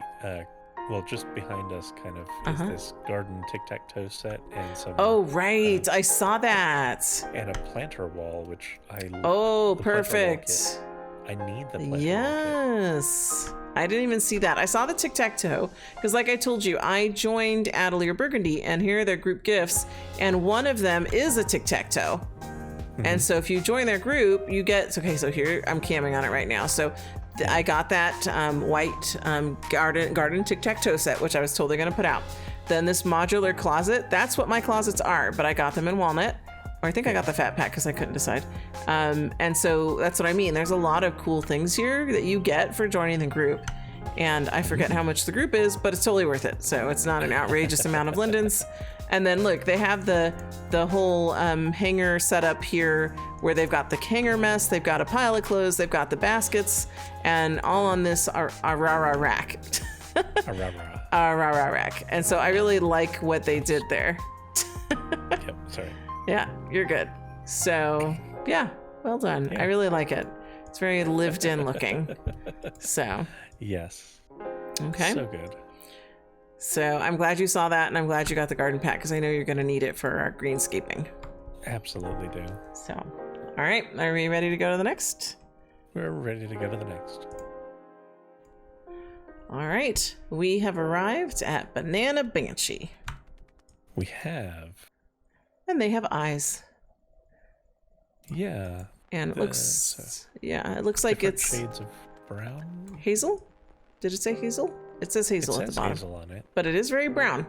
just behind us, kind of is this garden tic-tac-toe set and some. Oh right, I saw that. And a planter wall, which I. Oh, perfect. I need the planter wall kit. Yes. I didn't even see that. I saw the tic-tac-toe because, like I told you, I joined Atelier Burgundy, and here are their group gifts, and one of them is a tic-tac-toe. And so if you join their group, you get, okay, so here, I'm camming on it right now. So I got that white garden tic-tac-toe set, which I was totally going to put out. Then this modular closet, that's what my closets are, but I got them in walnut. Or I think I got the fat pack because I couldn't decide. And so that's what I mean. There's a lot of cool things here that you get for joining the group. And I forget how much the group is, but it's totally worth it. So it's not an outrageous amount of lindens. And then look, they have the whole hanger set up here where they've got the hanger mess, they've got a pile of clothes, they've got the baskets, and all on this Arara rack. Arara rack. And so I really like what they did there. Yep, sorry. Yeah, you're good. So yeah, well done. Yeah. I really like it. It's very lived in looking. So. Yes. Okay. So good. So I'm glad you saw that, and I'm glad you got the garden pack because I know you're going to need it for our greenscaping. Absolutely do. So, all right. Are we ready to go to the next? We're ready to go to the next. All right. We have arrived at Banana Banshee. We have. And they have eyes. Yeah. And it looks, it looks like it's shades of brown. Hazel. Did it say hazel? It says hazel at the bottom. Hazel on it. But it is very brown.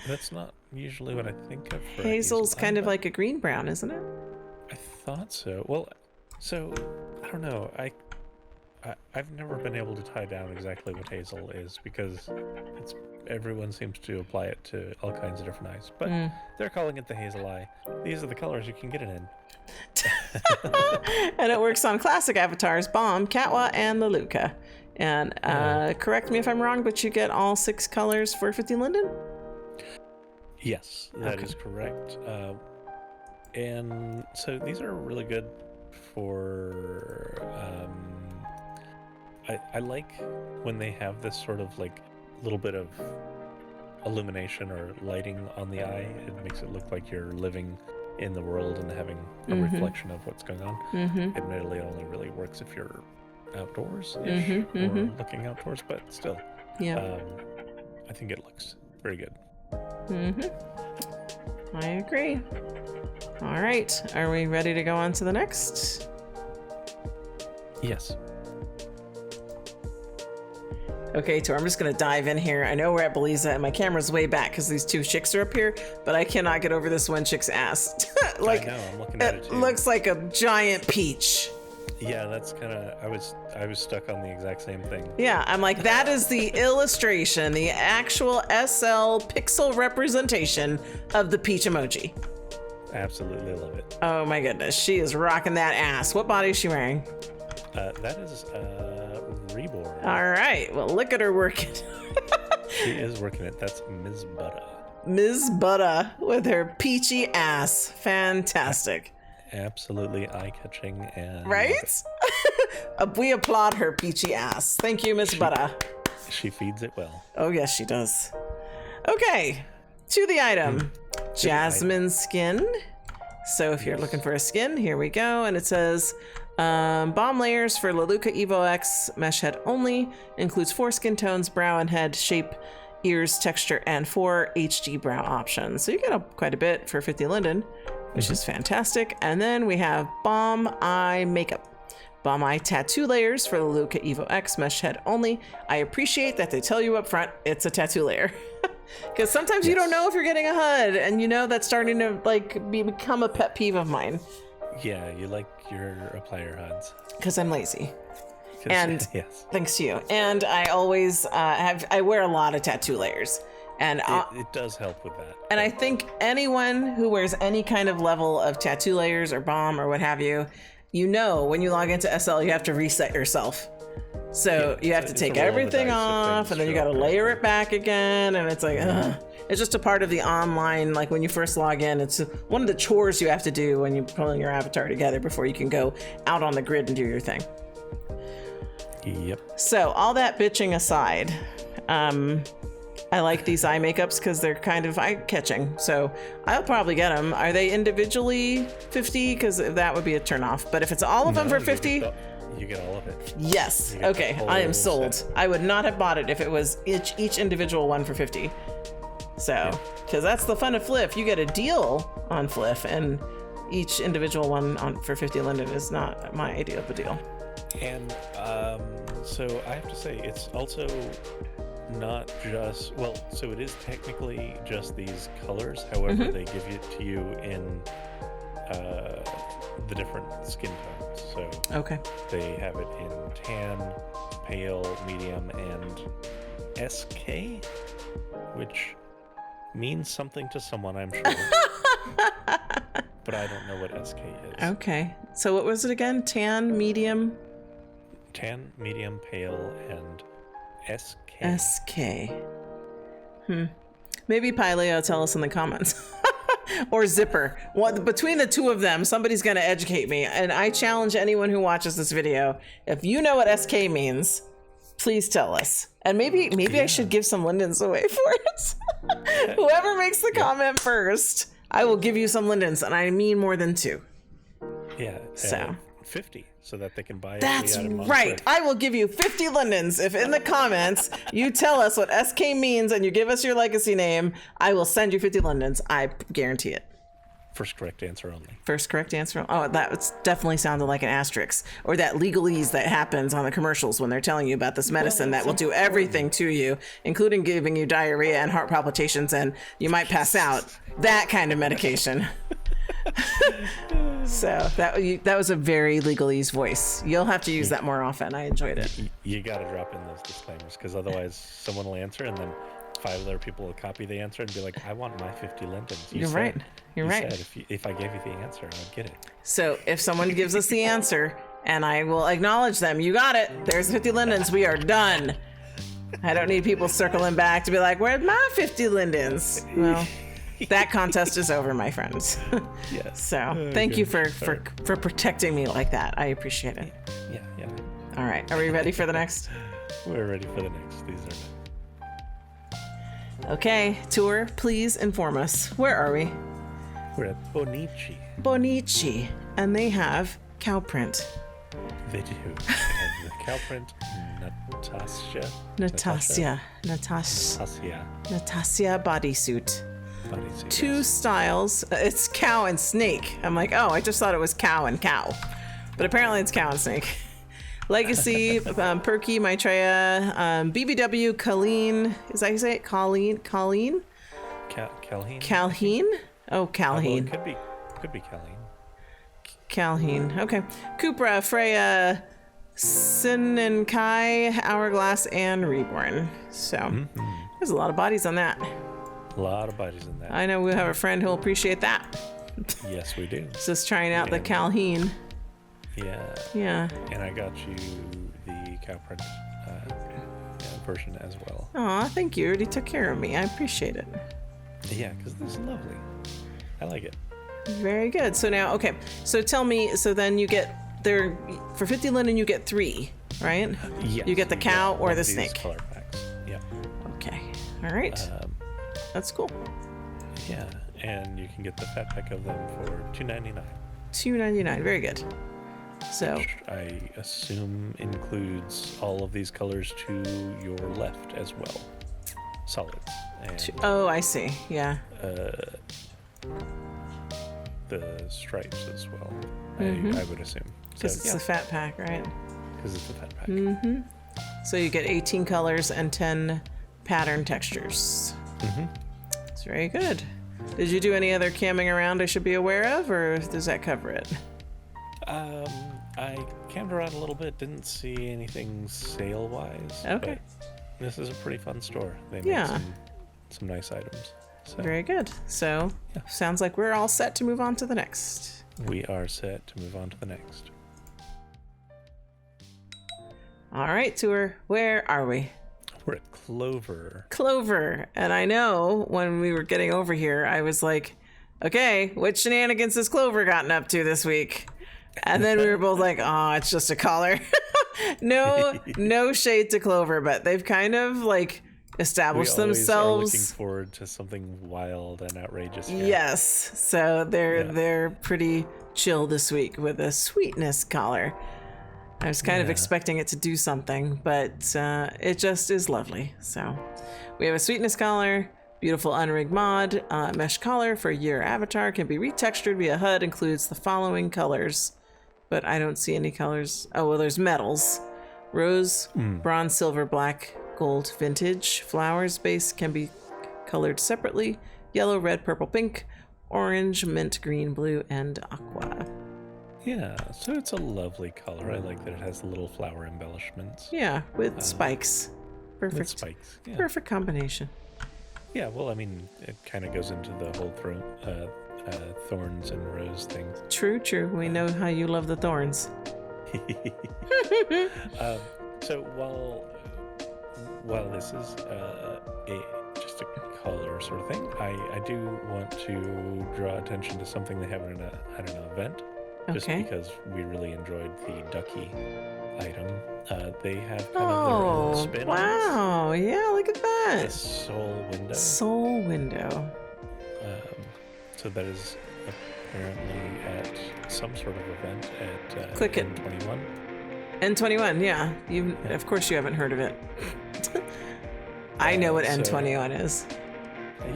That's not usually what I think of. For Hazel's kind of like a green brown, isn't it? I thought so. Well, so I don't know. I've never been able to tie down exactly what hazel is because everyone seems to apply it to all kinds of different eyes. But they're calling it the hazel eye. These are the colors you can get it in. And it works on classic avatars, Bomb, Katwa, and Leluca. And correct me if I'm wrong, but you get all 6 colors for 50 linden? Yes, that is correct. And so these are really good for... I like when they have this sort of like little bit of illumination or lighting on the eye. It makes it look like you're living in the world and having a reflection of what's going on. Admittedly, it only really works if you're outdoors-ish or looking outdoors, but still, I think it looks very good. I agree. All right, are we ready to go on to the next? Yes. Okay, Tor, I'm just going to dive in here. I know we're at Belleza and my camera's way back because these 2 chicks are up here, but I cannot get over this one chick's ass. Like, I know, I'm looking at it too. Looks like a giant peach. Yeah, that's kind of, I was stuck on the exact same thing. Yeah, I'm like, that is the illustration, the actual SL pixel representation of the peach emoji. Absolutely love it. Oh my goodness, she is rocking that ass. What body is she wearing? That is Reborn. All right, well, look at her working. She is working it. That's Ms. Butter. Ms. Butter with her peachy ass. Fantastic. Absolutely eye-catching and... Right? We applaud her peachy ass. Thank you, Ms. Butter. She feeds it well. Oh, yes, she does. Okay, to the item. Jasmine skin. So if you're looking for a skin, here we go. And it says... bomb layers for Leluca Evo X mesh head only, includes 4 skin tones, brow and head shape, ears, texture, and 4 HD brow options. So you get quite a bit for 50 linden, which is fantastic. And then we have bomb eye makeup. Bomb eye tattoo layers for Leluca Evo X mesh head only. I appreciate that they tell you up front it's a tattoo layer. Because sometimes you don't know if you're getting a HUD, and you know that's starting to like become a pet peeve of mine. Yeah, you like your applier HUDs. Because I'm lazy. And yes. Thanks to you. And I always I wear a lot of tattoo layers. And it does help with that. And I think anyone who wears any kind of level of tattoo layers or bomb or what have you, you know when you log into SL, you have to reset yourself. So you have to take everything off, and then you got to layer it back again. And it's like, ugh. It's just a part of the online, like when you first log in, it's one of the chores you have to do when you're pulling your avatar together before you can go out on the grid and do your thing. Yep. So all that bitching aside, I like these eye makeups because they're kind of eye-catching. So I'll probably get them. Are they individually 50? Because that would be a turnoff. But if it's all of them for 50... You get all of it. Yes. Okay, I am sold. Set. I would not have bought it if it was each individual one for 50. So, because that's the fun of Flif. You get a deal on Flif, and each individual one for 50 linden is not my idea of a deal. And so I have to say, it's also not just, well, so it is technically just these colors. However, they give it to you in the different skin tones. So they have it in tan, pale, medium, and SK, which means something to someone, I'm sure. But I don't know what SK is. Okay. So what was it again? Tan, medium, pale, and SK. SK. Maybe Pileo will tell us in the comments. Or Zipper. Between the two of them, somebody's going to educate me. And I challenge anyone who watches this video, if you know what SK means, please tell us. And maybe I should give some lindens away for it. Whoever makes the comment first, I will give you some lindens, and I mean more than 2. Yeah. So 50 so that they can buy That's the item on right. Thrift. I will give you 50 lindens if in the comments you tell us what SK means and you give us your legacy name. I will send you 50 lindens. I guarantee it. First correct answer only. First correct answer. Oh, that definitely sounded like an asterisk, or that legalese that happens on the commercials when they're telling you about this medicine that will do everything to you, including giving you diarrhea and heart palpitations, and you might pass out. That kind of medication. So that was a very legalese voice. You'll have to use that more often. I enjoyed it. You got to drop in those disclaimers, because otherwise someone will answer and then 5 other people will copy the answer and be like, I want my 50 lindens. You're right. You're right. Said if I gave you the answer, I'd get it. So if someone gives us the answer, and I will acknowledge them, you got it. There's 50 lindens. We are done. I don't need people circling back to be like, where's my 50 lindens? Well, that contest is over, my friends. Yes. So thank you for protecting me like that. I appreciate it. Yeah. All right. Are we ready for the next? We're ready for the next. These are Okay, tour, please inform us. Where are we? We're at Bonnicci. Bonnicci, and they have cow print. They do. They have the cow print, Natasha bodysuit. Bodysuit, 2 yes. styles. It's cow and snake. I'm like, oh, I just thought it was cow and cow, but apparently it's cow and snake. Legacy, Perky, Maitreya, BBW, Colleen. Is that how you say it? Colleen? Calheen? Calheen? Oh, Calheen. Well, could be Calheen. Calheen. Okay. Kupra, Freya, Sin and Kai, Hourglass, and Reborn. So there's a lot of bodies on that. A lot of bodies in that. I know we have a friend who'll appreciate that. Yes, we do. Just trying out the Calheen. Yeah. And I got you the cow print version as well. Aw, thank you. You already took care of me. I appreciate it. Yeah, because this is lovely. I like it. Very good. So now, okay. So tell me, so then you get there for 50 linen, you get 3, right? Yes. You get the cow or the these snake. Color packs. Yeah. Okay. All right. That's cool. Yeah, and you can get the fat pack of them for $2.99. $2.99. Very good. So which I assume includes all of these colors to your left as well. Solids. And, oh, I see. Yeah. the stripes as well. Mm-hmm. I would assume. Because it's the fat pack, right? Because it's the fat pack. Mm-hmm. So you get 18 colors and 10 pattern textures. Mm-hmm. It's very good. Did you do any other camming around I should be aware of, or does that cover it? I cammed around a little bit, didn't see anything sale-wise. Okay. But this is a pretty fun store. They made some nice items. So, very good. So, sounds like we're all set to move on to the next. we are set to move on to the next. All right, tour. Where are we? We're at Clover. Clover. And I know when we were getting over here, I was like, okay, what shenanigans has Clover gotten up to this week? And then we were both like, oh, it's just a collar. no shade to Clover, but they've kind of like established themselves. Are looking forward to something wild and outrageous here. Yes. So they're pretty chill this week with a sweetness collar. I was kind of expecting it to do something, but it just is lovely. So we have a sweetness collar, beautiful unrigged mod, mesh collar for your avatar, can be retextured via HUD, includes the following colors, but I don't see any colors. Oh, well, there's metals. Rose, bronze, silver, black, gold, vintage. Flowers base can be colored separately. Yellow, red, purple, pink, orange, mint, green, blue, and aqua. Yeah, so it's a lovely color. I like that it has the little flower embellishments. Yeah, with spikes. Perfect. With spikes. Yeah. Perfect combination. Yeah, well, I mean, it kind of goes into the whole thorns and rose thing. True. We know how you love the thorns. So while this is just a color sort of thing, I do want to draw attention to something they have in an event. Just because we really enjoyed the ducky item. They have kind of their own spin on wow. Yeah, look at that. the soul window. Soul window. So that is apparently at some sort of event at Click it. N21. N21, yeah. Of course you haven't heard of it. I know what N21 is.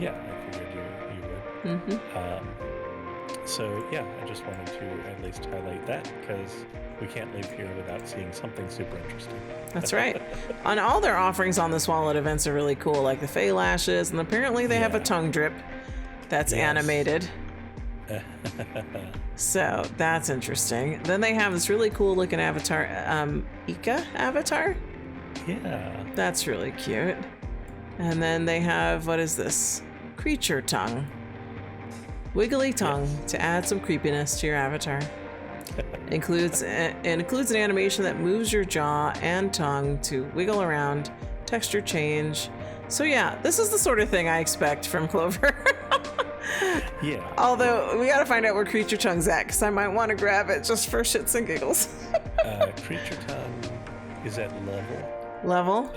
Yeah, I figured you would. Mm-hmm. So yeah, I just wanted to at least highlight that because we can't leave here without seeing something super interesting. That's right. On all their offerings on this wall at events are really cool, like the Fey lashes, and apparently they have a tongue drip that's animated. So that's interesting. Then they have this really cool looking avatar, Ika avatar. Yeah. That's really cute. And then they have, what is this? Creature tongue. Wiggly tongue to add some creepiness to your avatar. Includes an animation that moves your jaw and tongue to wiggle around, texture change. So yeah, this is the sort of thing I expect from Clover. Yeah. Although we gotta find out where Creature Tongue's at, because I might want to grab it just for shits and giggles. Creature tongue is at level. Level?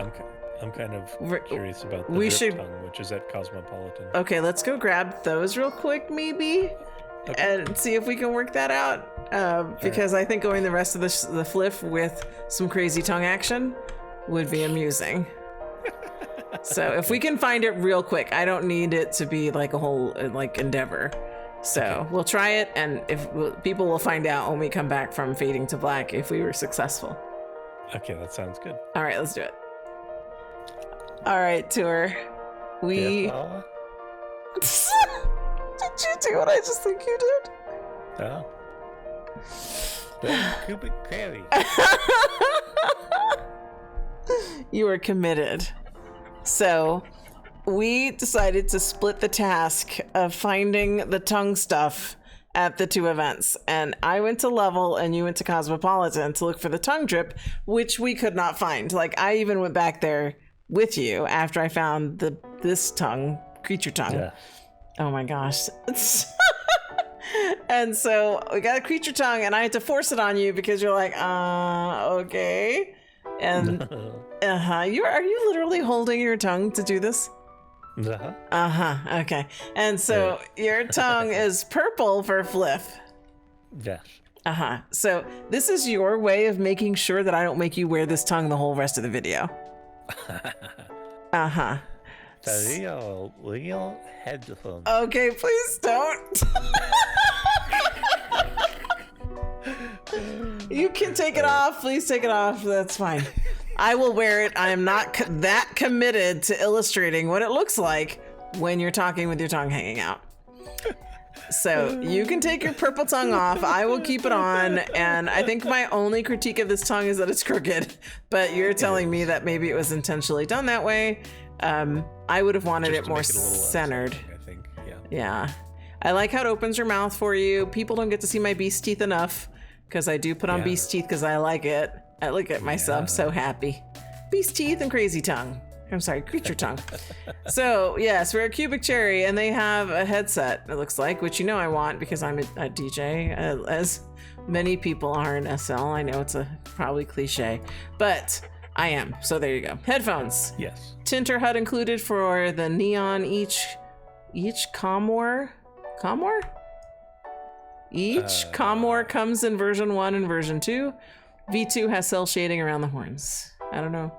I'm kind of curious about the drip tongue, which is at Cosmopolitan. Okay, let's go grab those real quick, maybe, and see if we can work that out. Because I think going the rest of the fliff with some crazy tongue action would be amusing. So if we can find it real quick, I don't need it to be like a whole endeavor. So we'll try it, and if people will find out when we come back from Fading to Black if we were successful. Okay, that sounds good. All right, let's do it. All right, tour. We. Did you do what I just think you did? Oh. The cubic query. You were committed. So we decided to split the task of finding the tongue stuff at the two events. And I went to Level and you went to Cosmopolitan to look for the tongue drip, which we could not find. Like, I even went back there with you after I found this tongue, creature tongue. Yeah. Oh my gosh. And so we got a creature tongue and I had to force it on you because you're like, okay. And are you literally holding your tongue to do this? Okay. And so your tongue is purple for fliff. Yes. So this is your way of making sure that I don't make you wear this tongue the whole rest of the video. The real headphones. Okay, please don't. You can take it off. Please take it off. That's fine. I will wear it. I am not that committed to illustrating what it looks like when you're talking with your tongue hanging out. So you can take your purple tongue off. I will keep it on. And I think my only critique of this tongue is that it's crooked. But you're telling me that maybe it was intentionally done that way. I would have wanted it more centered. I think. Yeah. I like how it opens your mouth for you. People don't get to see my beast teeth enough because I do put on beast teeth because I like it. I look at myself so happy. Beast teeth and crazy tongue. I'm sorry, creature tongue. So yes, we're a Cubic Cherry and they have a headset, it looks like, which you know I want because I'm a DJ, as many people are in SL. I know it's probably cliche, but I am. So there you go. Headphones. Yes. Tinter HUD included for the neon each Comor? Each Comor comes in version 1 and version 2. V2 has cell shading around the horns. I don't know.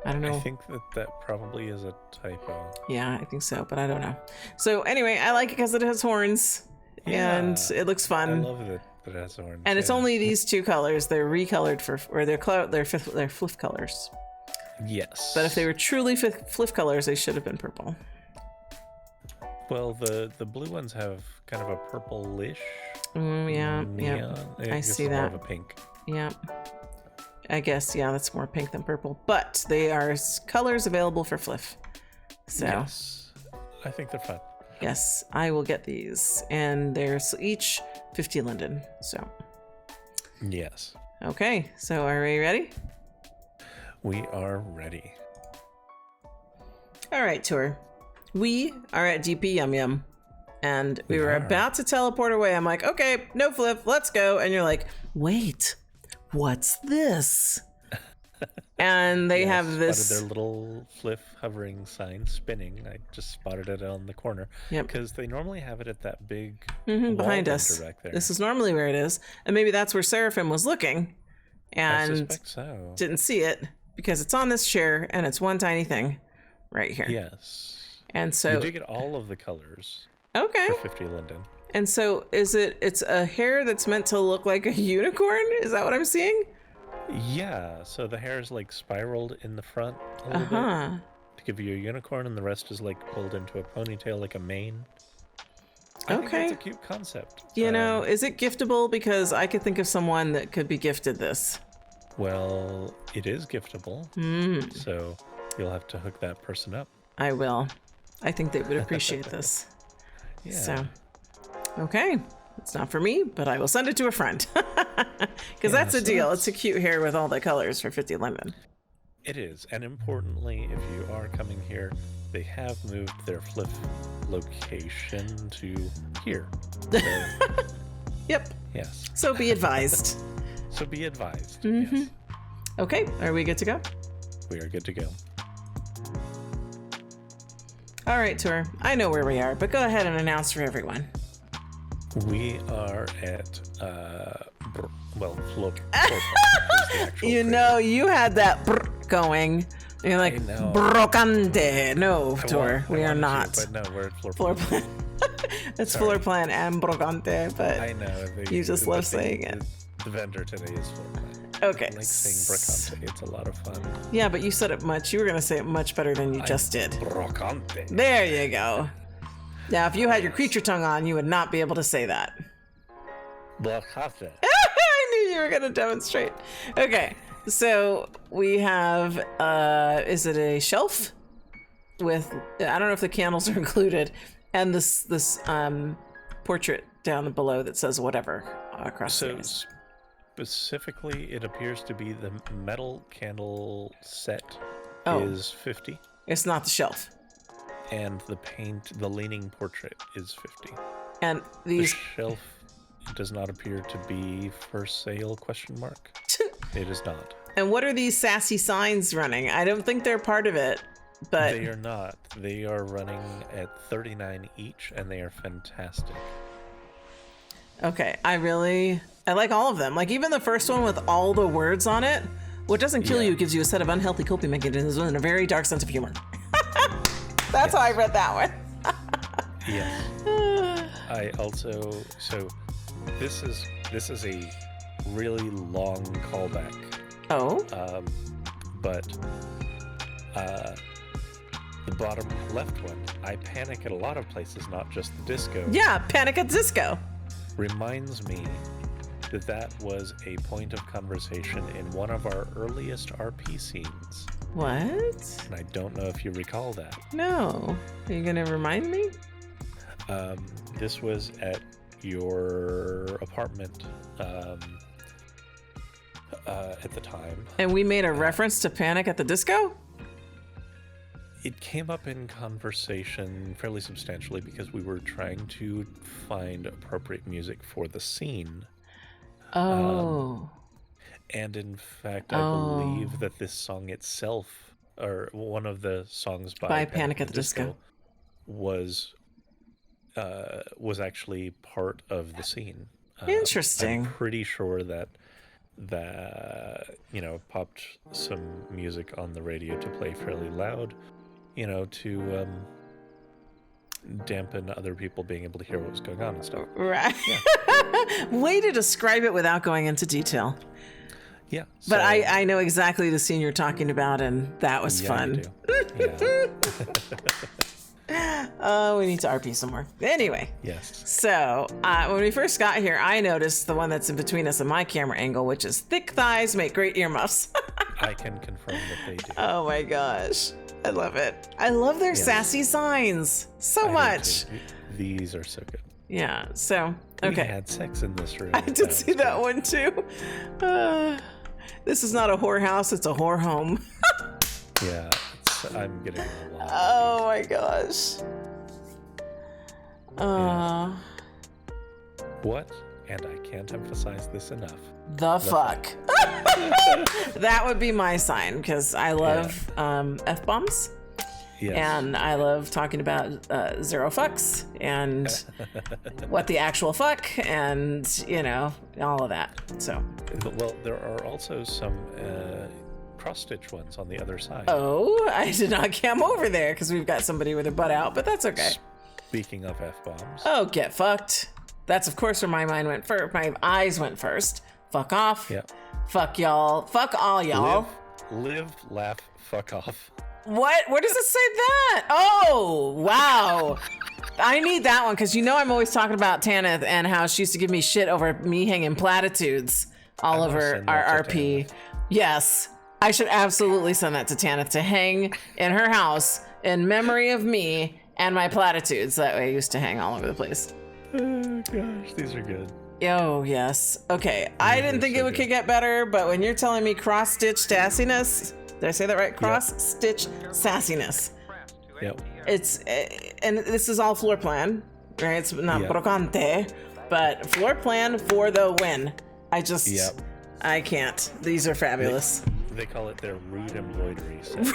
I think that probably is a typo. Yeah, I think so, but I don't know. So anyway, I like it because it has horns and it looks fun. I love that it has horns. And it's only these two colors. They're recolored they're fliff colors. Yes. But if they were truly fliff colors, they should have been purple. Well, the blue ones have kind of a purplish. Yeah. I see that. More of a pink. Yeah. I guess, that's more pink than purple. But they are colors available for fliff. So. Yes. I think they're fun. Yes, I will get these. And there's each 50 linden. So. Yes. Okay, so are we ready? We are ready. All right, tour. We are at GP Yum Yum. And we were about to teleport away. I'm like, okay, no flip, let's go. And you're like, wait, what's this? And they Yeah, I have spotted this. their little FLF hovering sign spinning. I just spotted it on the corner. Yep. Because they normally have it at that big Behind wall us. back there. This is normally where it is. And maybe that's where Seraphim was looking I and suspect so. didn't see it because it's on this chair and it's one tiny thing right here. Yes. And so You do get all of the colors okay. for 50 Linden. And so it's a hair that's meant to look like a unicorn? Is that what I'm seeing? Yeah, so the hair is like spiraled in the front a little bit to give you a unicorn, and the rest is like pulled into a ponytail like a mane. I think that's a cute concept. You know, is it giftable? Because I could think of someone that could be gifted this. Well, it is giftable, so you'll have to hook that person up. I will. I think they would appreciate this. Yeah. So, okay. It's not for me, but I will send it to a friend. Because that's a deal. It's a cute hair with all the colors for 50 Lemon. It is. And importantly, if you are coming here, they have moved their FLF location to here. So, Yep. yes. So be advised. So be advised. Yes. Okay. Are we good to go? We are good to go. All right, Tour. I know where we are, but go ahead and announce for everyone. We are at, floor. You know, you had that going. You're like, brocante. No, Tour, we are not. But no, we're at Floor plan. It's floor plan and brocante, but I know. you just love saying it. The vendor today is floor plan. Okay. I like saying brocante. It's a lot of fun. Yeah, but you said it much. You were going to say it much better than you just did. Brocante. There you go. Now, if you had your creature tongue on, you would not be able to say that. Brocante. I knew you were going to demonstrate. Okay, so we have, is it a shelf with, I don't know if the candles are included, and this portrait down below that says whatever across the face. Specifically, it appears to be the metal candle set is 50. It's not the shelf. And the leaning portrait is 50. And these... The shelf does not appear to be for sale, ? It is not. And what are these sassy signs running? I don't think they're part of it, but... They are not. They are running at $39 each, and they are fantastic. Okay, I like all of them. Like even the first one with all the words on it. What doesn't kill you gives you a set of unhealthy coping mechanisms and a very dark sense of humor. That's how I read that one. Yes. I also this is a really long callback. Oh. But the bottom left one, I panic at a lot of places, not just the disco. Yeah, Panic at Disco. Reminds me that was a point of conversation in one of our earliest RP scenes. What? And I don't know if you recall that. No. Are you gonna remind me? This was at your apartment at the time. And we made a reference to Panic at the Disco? It came up in conversation fairly substantially because we were trying to find appropriate music for the scene. Oh. And in fact, I believe that this song itself, or one of the songs by Panic at the Disco, was actually part of the scene. Interesting. I'm pretty sure that popped some music on the radio to play fairly loud, to dampen other people being able to hear what was going on and stuff. Right. Yeah. Way to describe it without going into detail. Yeah. But I know exactly the scene you're talking about, and that was fun. You do. Oh, we need to RP some more. Anyway. Yes. So, when we first got here, I noticed the one that's in between us and my camera angle, which is thick thighs make great earmuffs. I can confirm that they do. Oh my gosh. I love it. I love their sassy signs so much. These are so good. Yeah, so, okay. We had sex in this room. I did see that one too. This is not a whorehouse, it's a whore home. Yeah, I'm getting a lot. Oh my gosh. What and I can't emphasize this enough. The fuck. That would be my sign, because I love F-bombs. Yes. And I love talking about zero fucks and what the actual fuck and, all of that. So. Well, there are also some cross-stitch ones on the other side. Oh, I did not come over there because we've got somebody with their butt out, but that's okay. Speaking of F-bombs. Oh, get fucked. That's, of course, where my mind went first. My eyes went first. Fuck off. Yep. Fuck y'all. Fuck all y'all. Live, laugh, fuck off. What? Where does it say that? Oh, wow. I need that one because I'm always talking about Tanith and how she used to give me shit over me hanging platitudes all over our RP. Yes, I should absolutely send that to Tanith to hang in her house in memory of me and my platitudes that I used to hang all over the place. Oh gosh, these are good. Oh, yes. Okay, I didn't think it would get better, but when you're telling me cross-stitch sassiness, did I say that right? Cross-stitch sassiness. Yep. And this is all floor plan, right? It's not brocante, but floor plan for the win. I can't. These are fabulous. They call it their rude embroidery set.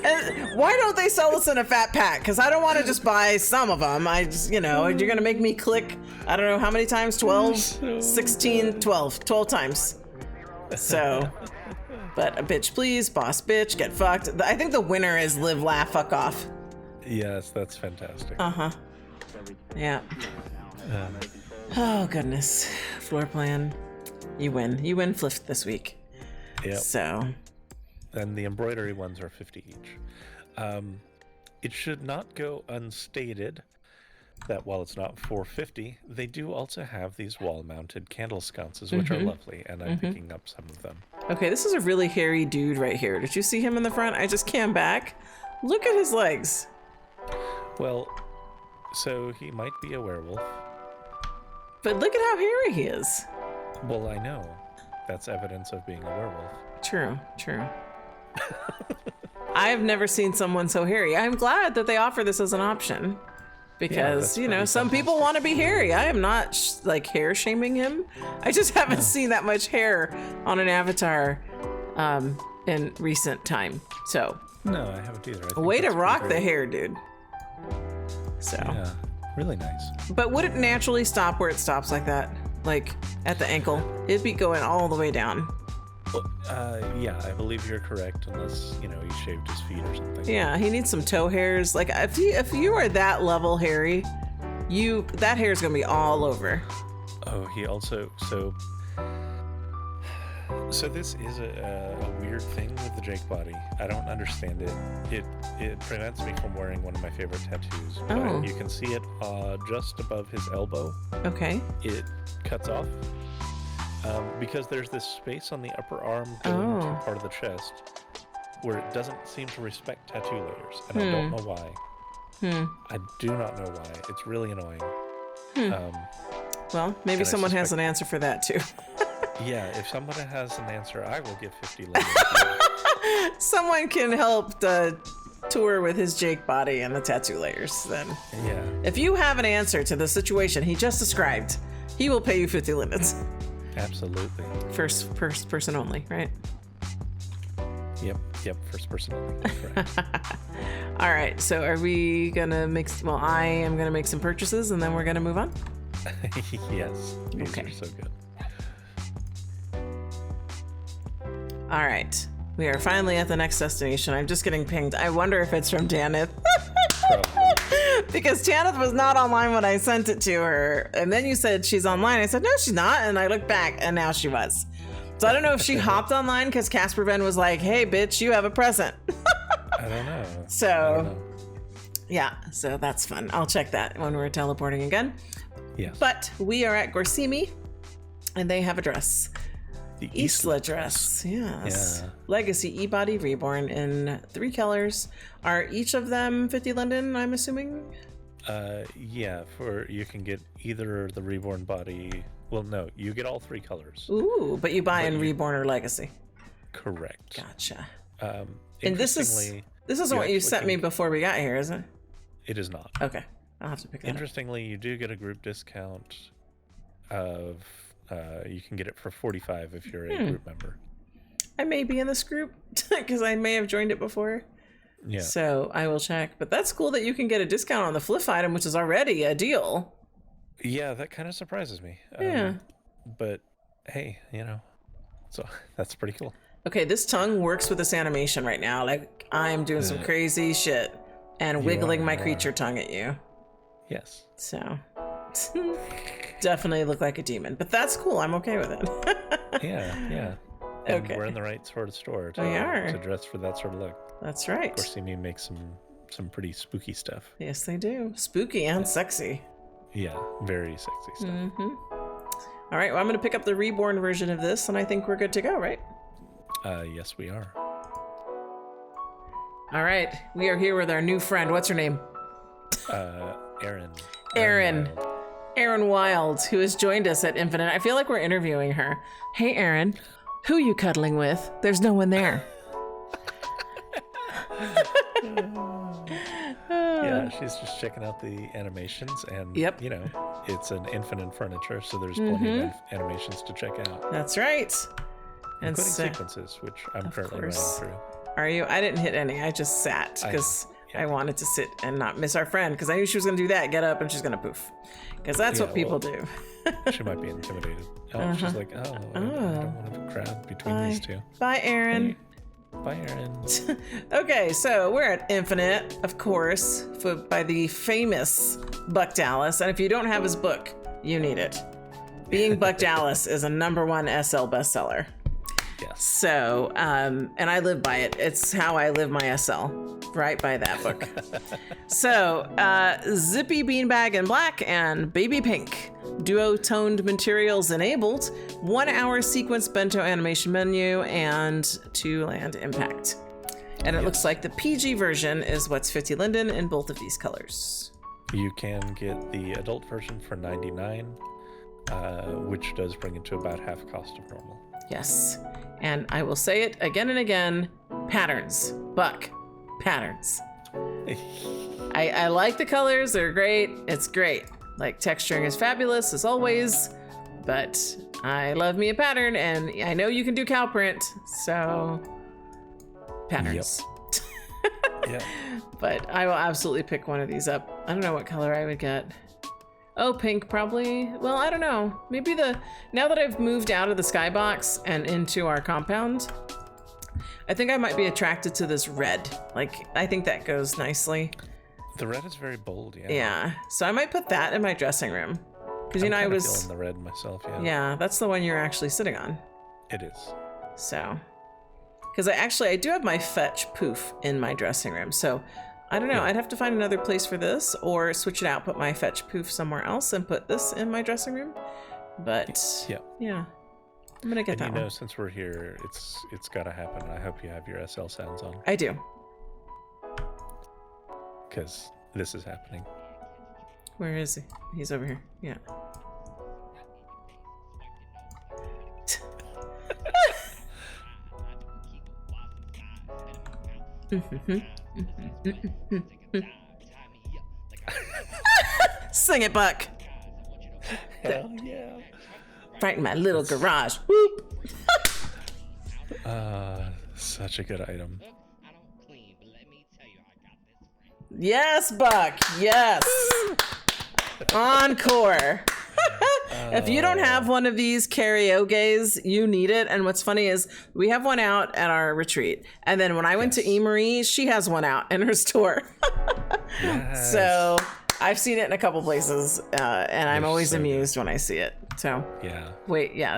And why don't they sell this in a fat pack? Because I don't want to just buy some of them. I just, you're going to make me click, I don't know how many times, 12, 16, 12 times. So, but a bitch please, boss bitch, get fucked. I think the winner is live, laugh, fuck off. Yes, that's fantastic. Uh-huh. Yeah. Oh, goodness. Floor plan. You win. You win flipped this week. Yep. So. And the embroidery ones are 50 each. It should not go unstated that while it's not 450, they do also have these wall-mounted candle sconces, which are lovely, and I'm picking up some of them. Okay, this is a really hairy dude right here. Did you see him in the front? I just came back. Look at his legs. Well, so he might be a werewolf. But look at how hairy he is. Well, I know. That's evidence of being a werewolf. True. I've never seen someone so hairy. I'm glad that they offer this as an option because, some people want to be hairy. I am not hair shaming him. I just haven't seen that much hair on an avatar in recent time. So, no, I haven't either. Way to rock the hair, dude. So, yeah, really nice. But would it naturally stop where it stops like that? Like at the ankle? It'd be going all the way down. Yeah, I believe you're correct, unless, he shaved his feet or something. Yeah, he needs some toe hairs. Like, if you are that level hairy, that hair is going to be all over. Oh, he also, so this is a weird thing with the Jake body. I don't understand it. It prevents me from wearing one of my favorite tattoos. Oh. But you can see it just above his elbow. Okay. It cuts off. Because there's this space on the upper arm going to part of the chest where it doesn't seem to respect tattoo layers, and I don't know why. I do not know why. It's really annoying. Well, maybe someone has an answer for that too. Yeah, if someone has an answer, I will give 50 layers. Someone can help the tour with his Jake body and the tattoo layers then. Yeah. If you have an answer to the situation he just described, he will pay you 50 limits. Absolutely. First person only, right? Yep, first person only. That's right. All right, so are we gonna I am gonna make some purchases and then we're gonna move on? Yes, these Okay. are so good. All right, we are finally at the next destination. I'm just getting pinged. I wonder if it's from Tanith. Because Tanith was not online when I sent it to her. And then you said she's online. I said, no, she's not. And I looked back and now she was. So I don't know if she hopped online because Casper Ben was like, hey, bitch, you have a present. I don't know. So, yeah, so that's fun. I'll check that when we're teleporting again. Yes. But we are at Gorsimi and they have a dress. The Isla dress, yes. Yeah. Legacy E-Body Reborn in 3 colors. Are each of them 50 London, I'm assuming? Yeah, you can get either the Reborn body. Well, no, you get all 3 colors. Ooh, but you buy in Reborn or Legacy. Correct. Gotcha. And this isn't what you sent me before we got here, is it? It is not. Okay, I'll have to pick that up. Interestingly, you do get a group discount. of you can get it for 45 if you're a group member. I may be in this group because I may have joined it before. Yeah. So I will check. But that's cool that you can get a discount on the FLF item, which is already a deal. Yeah, that kind of surprises me. Yeah. But hey, so that's pretty cool. Okay, this tongue works with this animation right now. Like, I'm doing some crazy shit and wiggling my creature tongue at you. Yes. So, definitely look like a demon. But that's cool. I'm okay with it. Yeah. And Okay. we're in the right sort of store are. to dress for that sort of look. That's right. Gorsimi makes some pretty spooky stuff. Yes, they do. Spooky and sexy. Yeah, very sexy stuff. Mm-hmm. All right, well, I'm going to pick up the reborn version of this, and I think we're good to go, right? Yes, we are. All right, we are here with our new friend. What's her name? Erin. Erin Wild, who has joined us at Infinite. I feel like we're interviewing her. Hey, Erin, who you cuddling with? There's no one there. Yeah, she's just checking out the animations, and it's an Infinite furniture, so there's plenty of animations to check out. That's right. And including sequences, which I'm currently running through. Are you? I didn't hit any. I just sat because I wanted to sit and not miss our friend, because I knew she was going to do that. Get up and she's going to poof. Because that's what people do. She might be intimidated. She's like, I don't want to crowd between these two. Bye, Erin. Hey. Bye, Erin. Okay, so we're at Infinite, of course, by the famous Buck Dallas. And if you don't have his book, you need it. Being Buck Dallas is a #1 SL bestseller. Yes. So, and I live by it. It's how I live my SL, right by that book. So, Zippy Beanbag in black and Baby Pink. Duo-toned materials enabled. 1 hour sequence bento animation menu and 2 land impact. And it looks like the PG version is what's 50 linden in both of these colors. You can get the adult version for $99, which does bring it to about half cost of normal. Yes. And I will say it again and again, patterns. Buck. Patterns. I like the colors. They're great. It's great. Like, texturing is fabulous as always, but I love me a pattern, and I know you can do cow print, so patterns. Yep. But I will absolutely pick one of these up. I don't know what color I would get. Oh, pink probably. Well, I don't know. Maybe now that I've moved out of the skybox and into our compound, I think I might be attracted to this red. Like, I think that goes nicely. The red is very bold, yeah. Yeah, so I might put that in my dressing room. Because, I was feeling the red myself, yeah. Yeah, that's the one you're actually sitting on. It is. So, because I do have my fetch poof in my dressing room. So, I don't know. Yeah. I'd have to find another place for this or switch it out, put my fetch poof somewhere else and put this in my dressing room. But, yeah. I'm going to get that one. Since we're here, it's got to happen. I hope you have your SL sounds on. I do. Because this is happening. Where is he? He's over here. Yeah. Sing it, Buck. Hell yeah. Right in my little garage. Whoop. Such a good item. Yes, Buck. Yes. Encore. If you don't have one of these karaoke's, you need it. And what's funny is we have one out at our retreat. And then when I went to E-Marie, she has one out in her store. Yes. So I've seen it in a couple places, and I'm always amused when I see it. So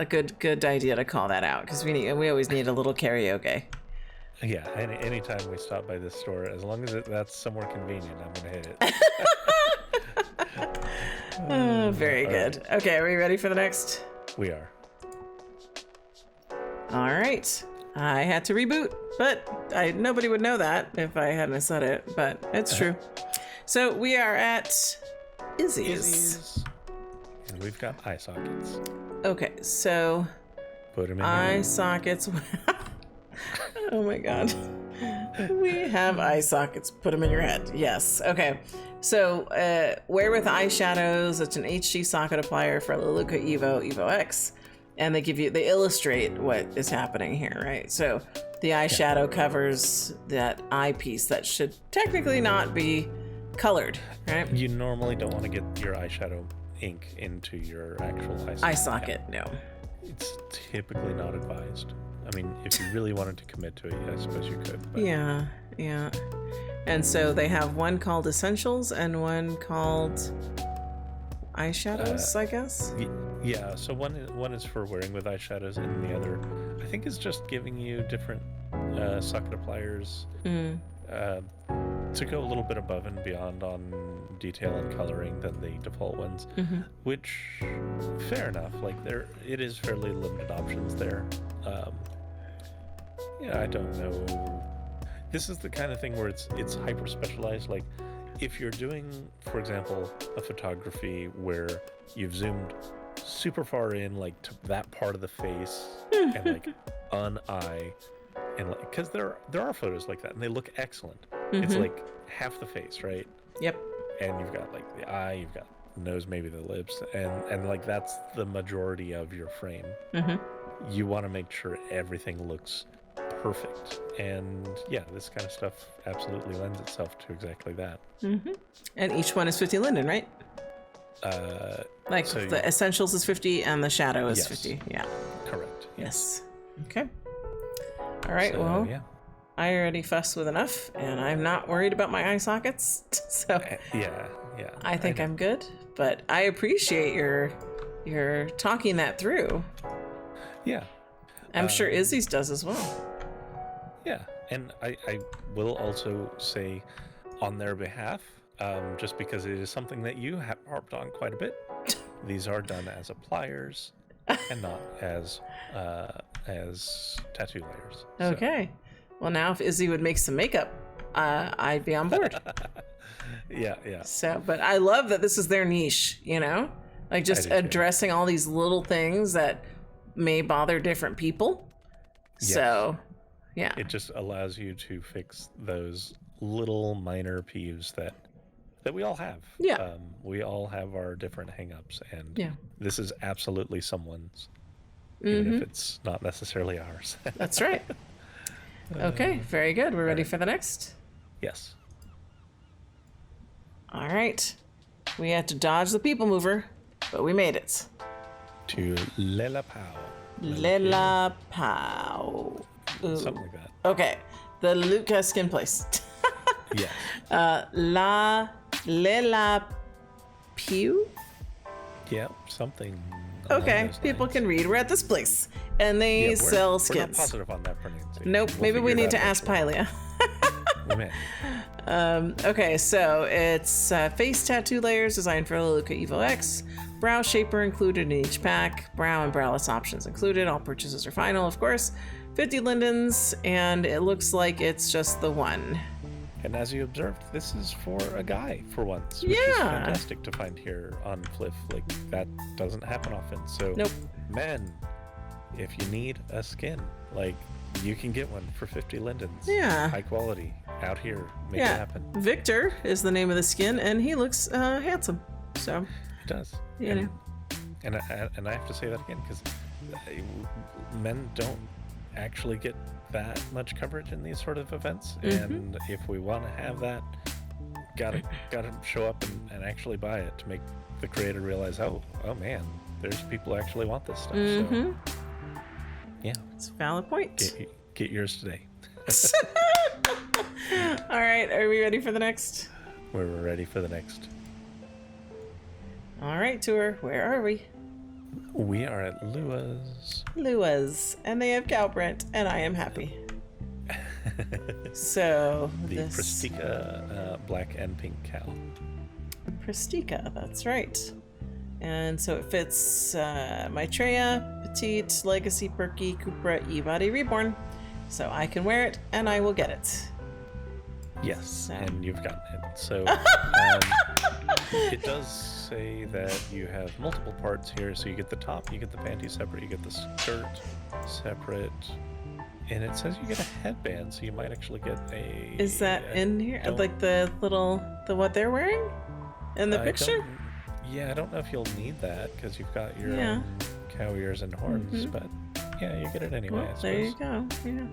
good idea to call that out, because we always need a little karaoke. Yeah, anytime we stop by this store, as long as that's somewhere convenient, I'm gonna hit it. Very good. Right. Okay, are we ready for the next? We are. All right. I had to reboot, but nobody would know that if I hadn't said it, but it's true. So we are at Izzie's. And we've got eye sockets. Okay, so put them in eye sockets. Oh my god. We have eye sockets. Put them in your head. Yes. Okay. So, Wear with eyeshadows. It's an HD socket applier for LeLaPau Evo X. And they illustrate what is happening here, right? So the eyeshadow covers that eyepiece that should technically not be colored, right? You normally don't want to get your eyeshadow ink into your actual eye socket. No. It's typically not advised. I mean, if you really wanted to commit to it, I suppose you could. But... Yeah. And so they have one called Essentials and one called eyeshadows, I guess. Yeah. So one is for wearing with eyeshadows, and the other, I think, is just giving you different socket appliers to go a little bit above and beyond on detail and coloring than the default ones. Which, fair enough. Like it is fairly limited options there. I don't know. This is the kind of thing where it's hyper specialized. Like, if you're doing, for example, a photography where you've zoomed super far in, like to that part of the face and like an eye, and like, because there are photos like that and they look excellent. It's like half the face, right? Yep. And you've got like the eye, you've got the nose, maybe the lips, and like that's the majority of your frame. You want to make sure everything looks perfect, and this kind of stuff absolutely lends itself to exactly that. And each one is 50 linden, right? So the Essentials is 50 and the shadow is 50. Yeah, correct. Yes. Okay. All right. I already fussed with enough, and I'm not worried about my eye sockets. So I think I'm good, but I appreciate your talking that through. I'm sure Izzie's does as well. And I will also say on their behalf, just because it is something that you have harped on quite a bit, these are done as appliers and not as tattoo layers. Okay. Well, now if Izzie would make some makeup, I'd be on board. Yeah. So, but I love that this is their niche, like just addressing all these little things that may bother different people. Yes. So, it just allows you to fix those little minor peeves that we all have. We all have our different hangups, and this is absolutely someone's, even if it's not necessarily ours. That's right. Okay, very good. We're ready for the next? Yes. All right. We had to dodge the people mover, but we made it. To LeLaPau. LeLaPau. Something like that. Okay. The Luca skin place. Yes. LeLaPau? Yeah, something. Okay, people can read. We're at this place, and they sell skins. We're not positive on that pronunciation. Nope, maybe we need to ask Pylia. Okay, so it's face tattoo layers designed for LeLaPau Evo X. Brow shaper included in each pack. Brow and browless options included. All purchases are final, of course. 50 lindens, and it looks like it's just the one. And as you observed, this is for a guy for once, which is fantastic to find here on FLF. Like, that doesn't happen often. So, men, if you need a skin, like, you can get one for 50 lindens. Yeah. High quality. Out here. Make it happen. Victor is the name of the skin, and he looks handsome. So. He does. And I have to say that again, because men don't actually get that much coverage in these sort of events, and if we want to have that, gotta show up and actually buy it to make the creator realize, oh man, there's people who actually want this stuff. So it's a valid point. Get yours today. All right, are we ready for the next? We're ready for the next. All right, tour, where are we? We are at Luas, and they have cow print, and I am happy. So the Pristica black and pink cow. Pristica, that's right. And so it fits Maitreya, Petite, Legacy, Perky, Cupra, E-Body Reborn. So I can wear it, and I will get it. Yes, and you've gotten it. So it does say that you have multiple parts here. So you get the top, you get the panties separate, you get the skirt separate. And it says you get a headband, so you might actually get a... Is that in here? Like the what they're wearing in the picture? I don't know if you'll need that because you've got your own cow ears and horns, but yeah, you get it anyway, I suppose. There you go. Yeah.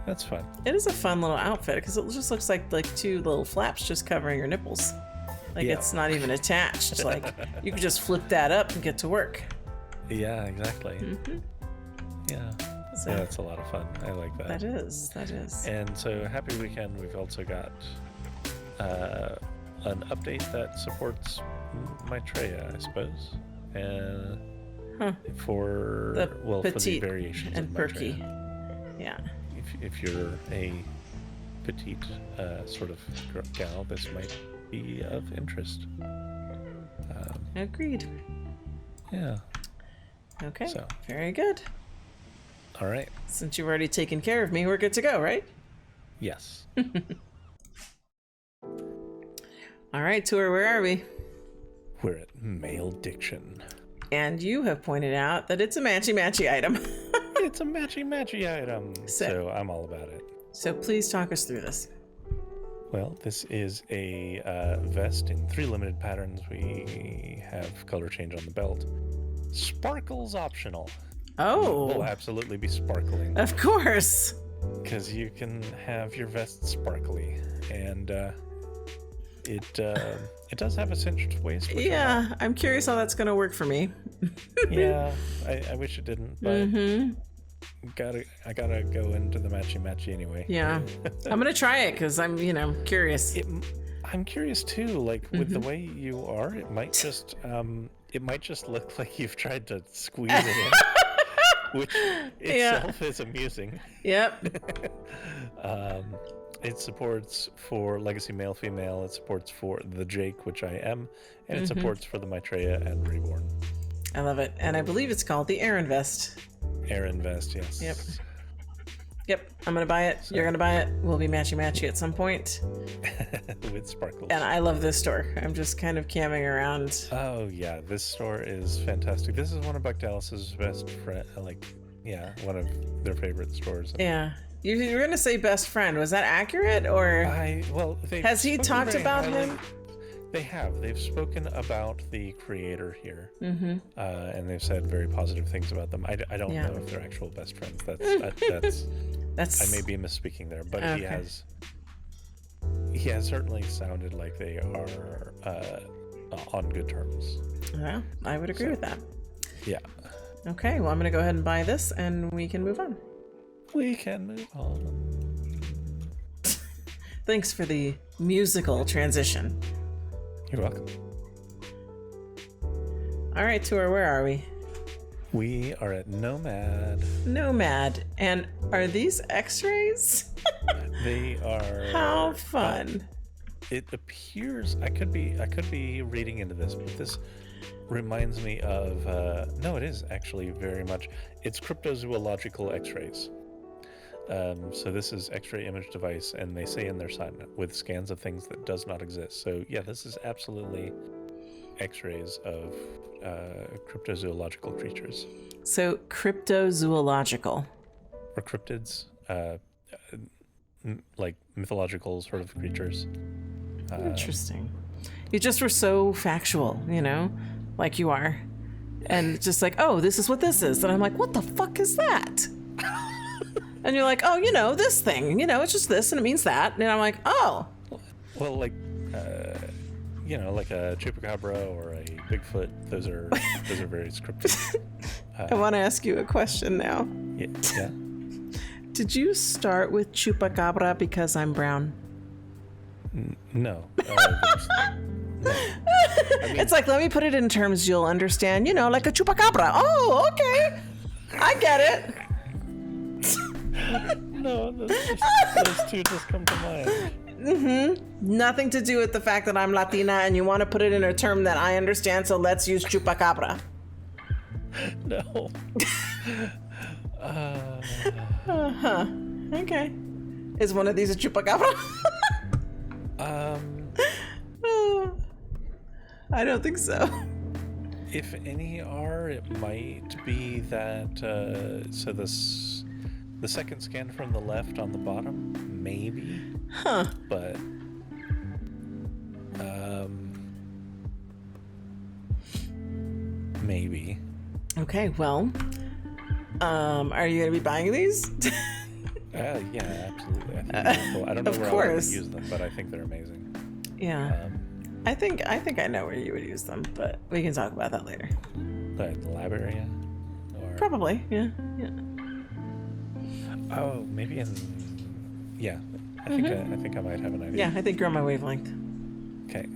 That's fun. It is a fun little outfit because it just looks like two little flaps just covering your nipples. Like it's not even attached. Like you could just flip that up and get to work. Yeah, exactly. Yeah. So, yeah, that's a lot of fun. I like that. That is. And so happy weekend. We've also got an update that supports Maitreya, I suppose. And for the variations and of perky. Maitreya. Yeah. If you're a petite sort of gal, this might be of interest. Agreed. Yeah. Okay. So. Very good. All right. Since you've already taken care of me, we're good to go, right? Yes. All right, Tour, where are we? We're at Malediction. And you have pointed out that it's a matchy-matchy item. It's a matchy-matchy item. So I'm all about it. So please talk us through this. Well, this is a vest in 3 limited patterns. We have color change on the belt. Sparkles optional. Oh. Will absolutely be sparkling. Of course. Because you can have your vest sparkly. And it does have a cinched waist. Yeah, I'm curious how that's going to work for me. Yeah, I wish it didn't, but I gotta go into the matchy anyway. Yeah, I'm gonna try it because I'm curious. I'm curious too. Like with the way you are, it might just look like you've tried to squeeze it in, which itself is amusing. Yep. It supports for Legacy Male Female. It supports for the Jake, which I am, and it supports for the Maitreya and Reborn. I love it, and I believe it's called the Aaron Vest. Aaron Vest, yes. Yep. I'm gonna buy it. So. You're gonna buy it. We'll be matchy at some point. With sparkles. And I love this store. I'm just kind of camming around. Oh yeah, this store is fantastic. This is one of Buck Dallas's best friend. One of their favorite stores. Yeah. You're gonna say best friend. Was that accurate, or has he talked about him? They have. They've spoken about the creator here, and they've said very positive things about them. I don't know if they're actual best friends. That's I may be misspeaking there, but he has certainly sounded like they are on good terms. Yeah, I would agree with that. Yeah. Okay, well, I'm gonna go ahead and buy this, and we can move on. We can move on. Thanks for the musical transition. You're welcome. All right, Tour, where are we? We are at Nomad. Nomad. And are these x-rays? They are. How fun. It appears, I could be reading into this, but this reminds me of, no, it is actually very much, it's cryptozoological x-rays. So this is X-ray image device, and they say in their sign with scans of things that does not exist. So yeah, this is absolutely X-rays of cryptozoological creatures. So cryptozoological, or cryptids, like mythological sort of creatures. Interesting. You just were so factual, like you are, and just like, oh, this is what this is, and I'm like, what the fuck is that? And you're like, oh, this thing, it's just this and it means that. And I'm like, oh. Well, like a chupacabra or a Bigfoot, those are very scripted. I want to ask you a question now. Yeah. Did you start with chupacabra because I'm brown? No. No. It's like, let me put it in terms you'll understand, like a chupacabra. Oh, okay. I get it. No, those two just come to mind. Nothing to do with the fact that I'm Latina and you want to put it in a term that I understand, so let's use chupacabra. No. Okay. Is one of these a chupacabra? I don't think so. If any are, it might be that, The second scan from the left on the bottom, maybe. Huh. But maybe. Okay, well, are you going to be buying these? Yeah, absolutely. I think they're cool. I don't know Of where course. I would use them, but I think they're amazing. Yeah. I think I know where you would use them, but we can talk about that later. But in the lab area? Or... Probably, yeah. Oh, maybe in... Yeah, I think I might have an idea. Yeah, I think you're on my wavelength. Okay.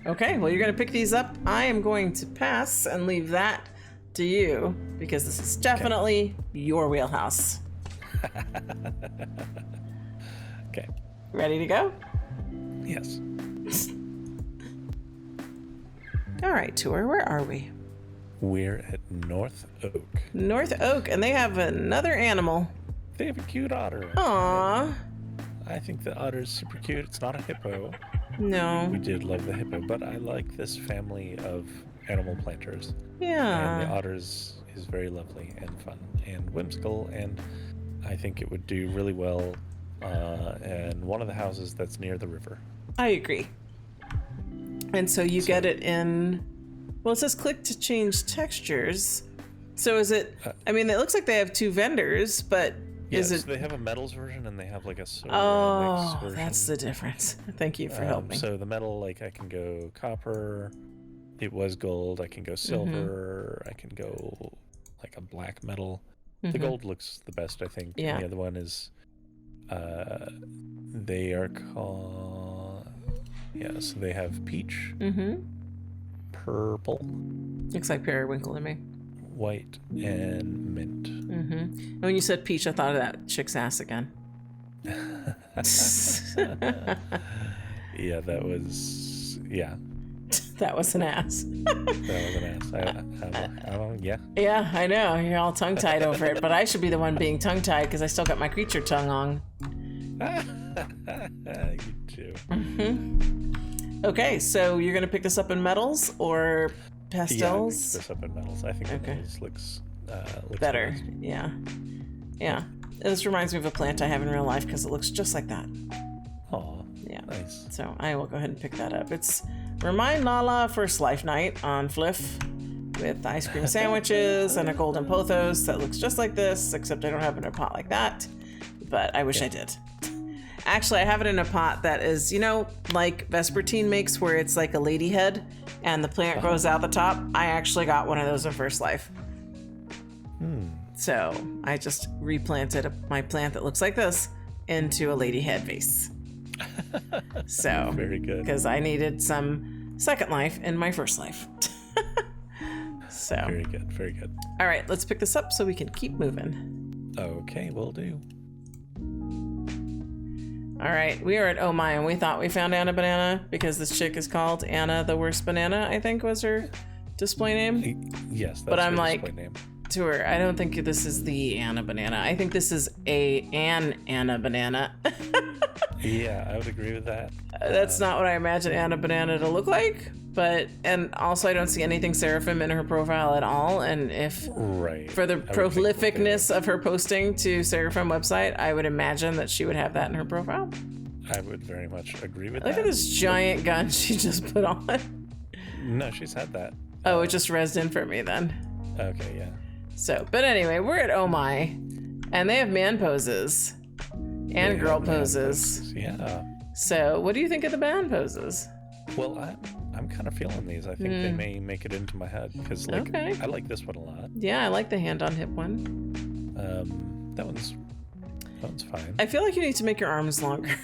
Okay, well, you're going to pick these up. I am going to pass and leave that to you, because this is definitely your wheelhouse. Okay. Ready to go? Yes. All right, tour, where are we? We're at North Oak. North Oak, and they have another animal. They have a cute otter. Aww. I think the otter's super cute. It's not a hippo. No. We did love the hippo, but I like this family of animal planters. Yeah. And the otters is very lovely and fun and whimsical, and I think it would do really well in one of the houses that's near the river. I agree. And so you get it in, well, it says click to change textures. So is it, I mean, it looks like they have two vendors, but is it? They have a metals version and they have like a silver Oh, version. that's the difference. Thank you for helping. So the metal, like I can go copper, it was gold, I can go silver, I can go like a black metal. The gold looks the best, I think. Yeah. And the other one is, they are called, so they have peach, purple, Looks like periwinkle to me. white, and mint. And when you said peach, I thought of that chick's ass again. Yeah, that was, That was an ass. that was an ass. Yeah. Yeah, I know. You're all tongue-tied over it, but I should be the one being tongue-tied because I still got my creature tongue on. You too. Okay, so you're going to pick this up in metals or Yeah, I pastels? picked this up in metals. I think the Okay. metals looks Better. the best. Yeah. Yeah. This reminds me of a plant I have in real life because it looks just like that. Aw, Yeah. nice. So I will go ahead and pick that up. It's Remind Lala First Life Night on FLF with ice cream sandwiches and a golden pothos that looks just like this, except I don't have it in a pot like that. But I wish I did. Actually, I have it in a pot that is, like Vespertine makes, where it's like a lady head and the plant grows out the top. I actually got one of those in First Life. So I just replanted my plant that looks like this into a lady head vase. So Very good. because I needed some second life in my first life. So Very good. Very good. all right, let's pick this up so we can keep moving. Okay, will do. All right, we are at Oh My, and we thought we found Anna Banana because this chick is called Anna the Worst Banana, I think was her display name. Yes, that's But I'm her like- display name. To her, I don't think this is the Anna Banana. I think this is an Anna Banana. Yeah, I would agree with that. That's not what I imagine Anna Banana to look like. And also I don't see anything Seraphim in her profile at all. And if Right. for the I would think that they prolificness of her posting to Seraphim website, I would imagine that she would have that in her profile. I would very much agree with Look that. at this giant gun she just put on. No, she's had that. Oh, it just rezzed in for me then. Okay, yeah. So, but anyway, we're at Oh My, and they have man poses and girl poses. Yeah. So, what do you think of the man poses? Well, I'm kind of feeling these. I think they may make it into my head because, Okay. I like this one a lot. Yeah, I like the hand on hip one. That one's fine. I feel like you need to make your arms longer.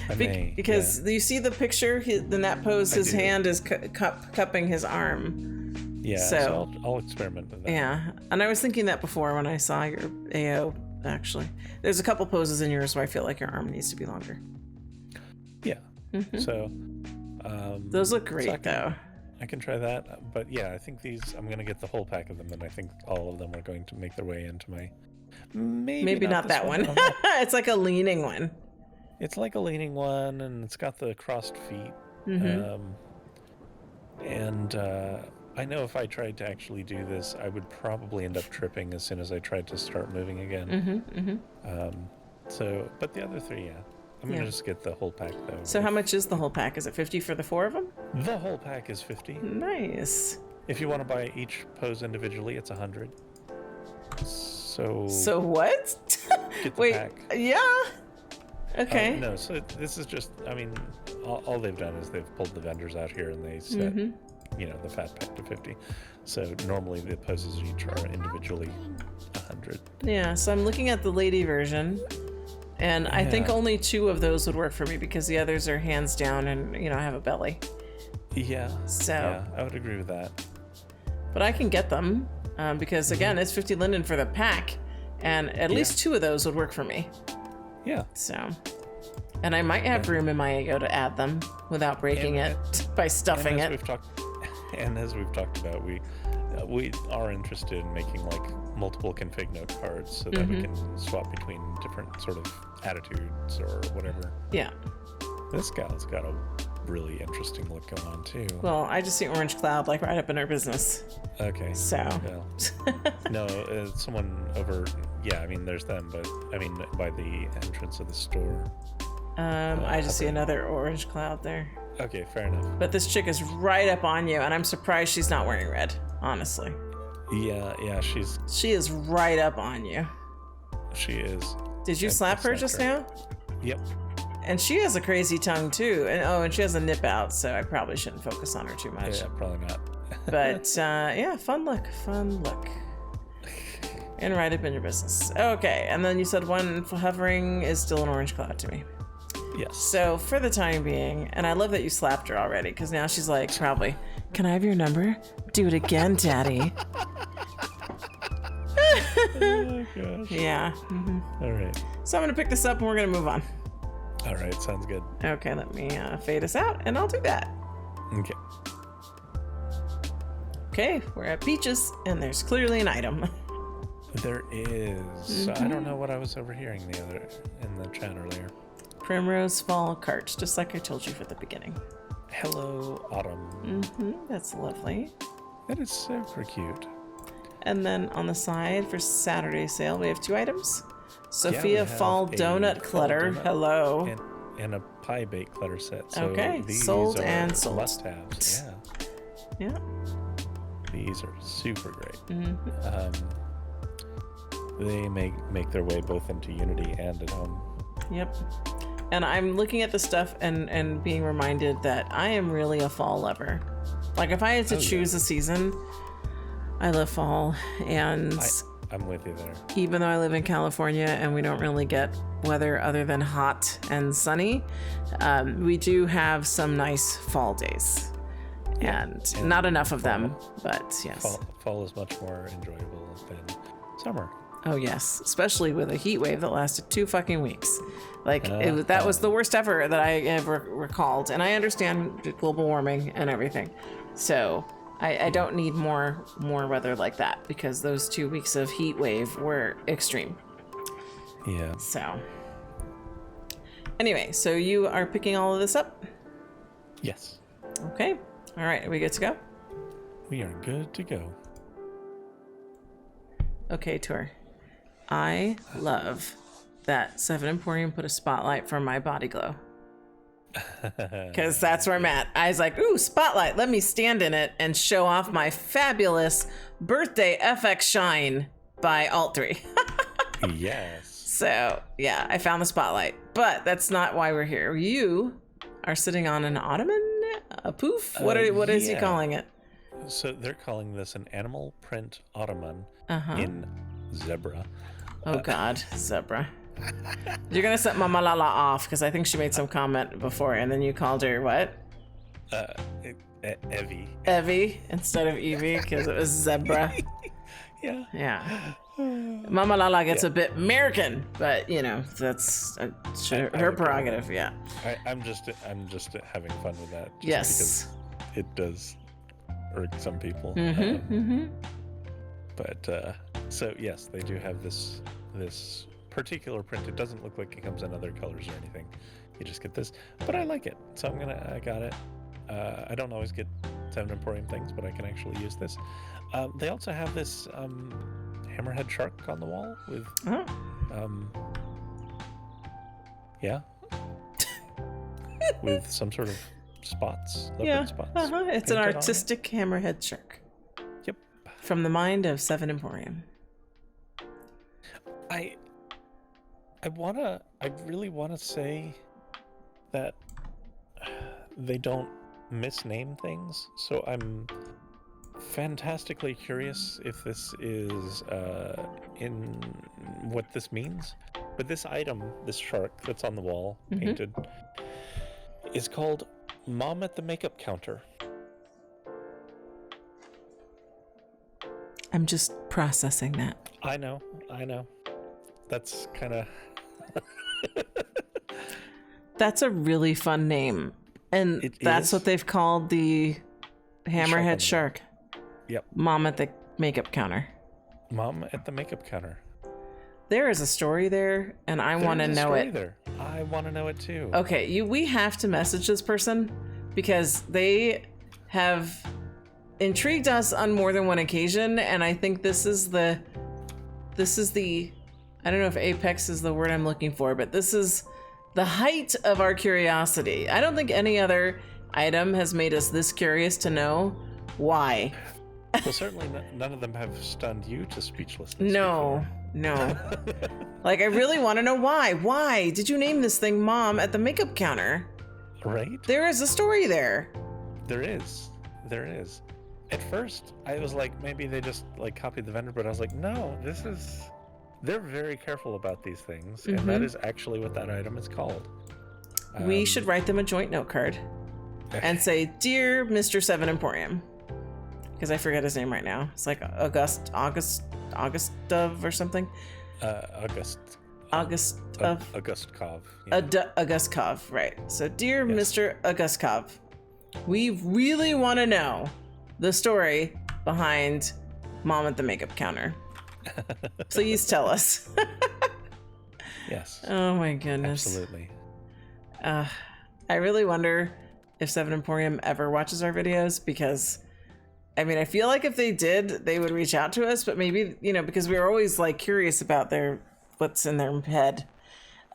I may, Because you see the picture in that pose, his do. hand is cupping his arm. yeah. so- So I'll experiment with that. Yeah, and I was thinking that before when I saw your AO. Actually, there's a couple poses in yours where I feel like your arm needs to be longer. Yeah. So. Those look great, so though. I can try that, but yeah, I think I'm gonna get the whole pack of them, and I think all of them are going to make their way into my. Maybe Maybe not this that one. I don't know. It's like a leaning one. It's like a leaning one, and it's got the crossed feet. And I know if I tried to actually do this, I would probably end up tripping as soon as I tried to start moving again. But the other three, yeah. I'm going to just get the whole pack, though. So how much is the whole pack? Is it 50 for the 4 of them? The whole pack is 50. Nice. If you want to buy each pose individually, it's 100. So what? Get the Wait, pack. yeah. Okay. No, so this is just, I mean, all they've done is they've pulled the vendors out here and they set, the fat pack to 50. So normally the poses each are individually 100. Yeah, so I'm looking at the lady version, and I think only 2 of those would work for me because the others are hands down and, I have a belly. Yeah. So. Yeah, I would agree with that. But I can get them because, again, it's 50 linden for the pack, and at least 2 of those would work for me. Yeah. So, and I might have room in my ego to add them without breaking it by stuffing it. And as we've talked about, we are interested in making like multiple config note cards so that we can swap between different sort of attitudes or whatever. Yeah. This gal's got a really interesting look going on too. Well, I just see orange cloud like right up in her business. Okay. So. Yeah. No, someone over. Yeah, I mean, there's them, but I mean, by the entrance of the store. I just see another orange cloud there. Okay, fair enough. But this chick is right up on you, and I'm surprised she's not wearing red, honestly. Yeah, She is right up on you. She is. Did you slap her just now? Yep. And she has a crazy tongue too, and she has a nip out, so I probably shouldn't focus on her too much. Yeah, probably not. But yeah, fun look. And right up in your business. Okay, and then you said one hovering is still an orange cloud to me. Yes. So for the time being, and I love that you slapped her already, because now she's like, probably, can I have your number? Do it again, Daddy. Oh, gosh. Yeah. All right. So I'm going to pick this up and we're going to move on. All right, sounds good. Okay, let me fade us out, and I'll do that. Okay. Okay, we're at Peaches, and there's clearly an item. There is. I don't know what I was overhearing in the chat earlier. Primrose Fall Cart, just like I told you for the beginning. Hello, Autumn. That's lovely. That is super cute. And then on the side for Saturday sale, we have 2 items. Sophia we have Fall a Donut Clutter. donut Hello. And a pie bake clutter set. So Okay, these sold are and sold. must-haves. Yeah. Yeah. These are super great. They make their way both into YouNeed and at home. Yep. And I'm looking at the stuff and being reminded that I am really a fall lover. Like if I had to choose a season, I love fall. And I'm with you there. even though I live in California and we don't really get weather other than hot and sunny, we do have some nice fall days. And not enough of them, but yes. Fall is much more enjoyable than summer. Oh yes, especially with a heat wave that lasted 2 fucking weeks. Like that was the worst ever that I ever recalled. And I understand global warming and everything, so I don't need more weather like that because those 2 weeks of heat wave were extreme. Yeah. So anyway, so you are picking all of this up? Yes. Okay. All right. Are we good to go? We are good to go. Okay, Tor. I love that 7 Emporium put a spotlight for my body glow. Because that's where I'm at. I was like, ooh, spotlight. Let me stand in it and show off my fabulous birthday FX shine by Alt3. Yes. So, yeah, I found the spotlight. But that's not why we're here. You are sitting on an ottoman? A poof? What is he calling it? So they're calling this an animal print ottoman in zebra. Oh, God, zebra. You're going to set Mama Lala off because I think she made some comment before and then you called her what? Evie. Evie instead of Evie because it was zebra. Yeah. Yeah. Mama Lala gets a bit American, but that's her prerogative. Yeah. I'm just having fun with that. Yes. Because it does irk some people. But so yes, they do have this particular print. It doesn't look like it comes in other colors or anything. You just get this, but I like it, so I got it. I don't always get Seven Emporium things, but I can actually use this. They also have this hammerhead shark on the wall with, yeah, with some sort of spots, leopard spots. It's an artistic hammerhead shark. Yep. From the mind of Seven Emporium. I really wanna say that they don't misname things, so I'm fantastically curious if this is in what this means. But this item, this shark that's on the wall, painted, is called Mom at the Makeup Counter. I'm just processing that. I know. That's kind of... That's a really fun name. And that's what they've called the hammerhead shark. Yep. Mom at the makeup counter. Mom at the makeup counter. There is a story there, and I want to know it. I want to know it too. Okay, we have to message this person because they have intrigued us on more than one occasion, and I think this is the I don't know if apex is the word I'm looking for, but this is the height of our curiosity. I don't think any other item has made us this curious to know why. Well, certainly none of them have stunned you to speechlessness. No. Like, I really want to know why. Why did you name this thing Mom at the makeup counter? Right? There is a story there. There is. At first, I was like, maybe they just like copied the vendor, but I was like, no, they're very careful about these things, and that is actually what that item is called. We should write them a joint note card and say, "Dear Mr. Seven Emporium," because I forget his name right now. It's like August of or something. August Kov. Yeah. August Kov, right. So, dear Mr. August Kov, we really want to know the story behind Mom at the makeup counter. Please tell us. Yes. Oh my goodness. Absolutely. I really wonder if Seven Emporium ever watches our videos, because I mean, I feel like if they did, they would reach out to us, but maybe, because we were always like curious about what's in their head.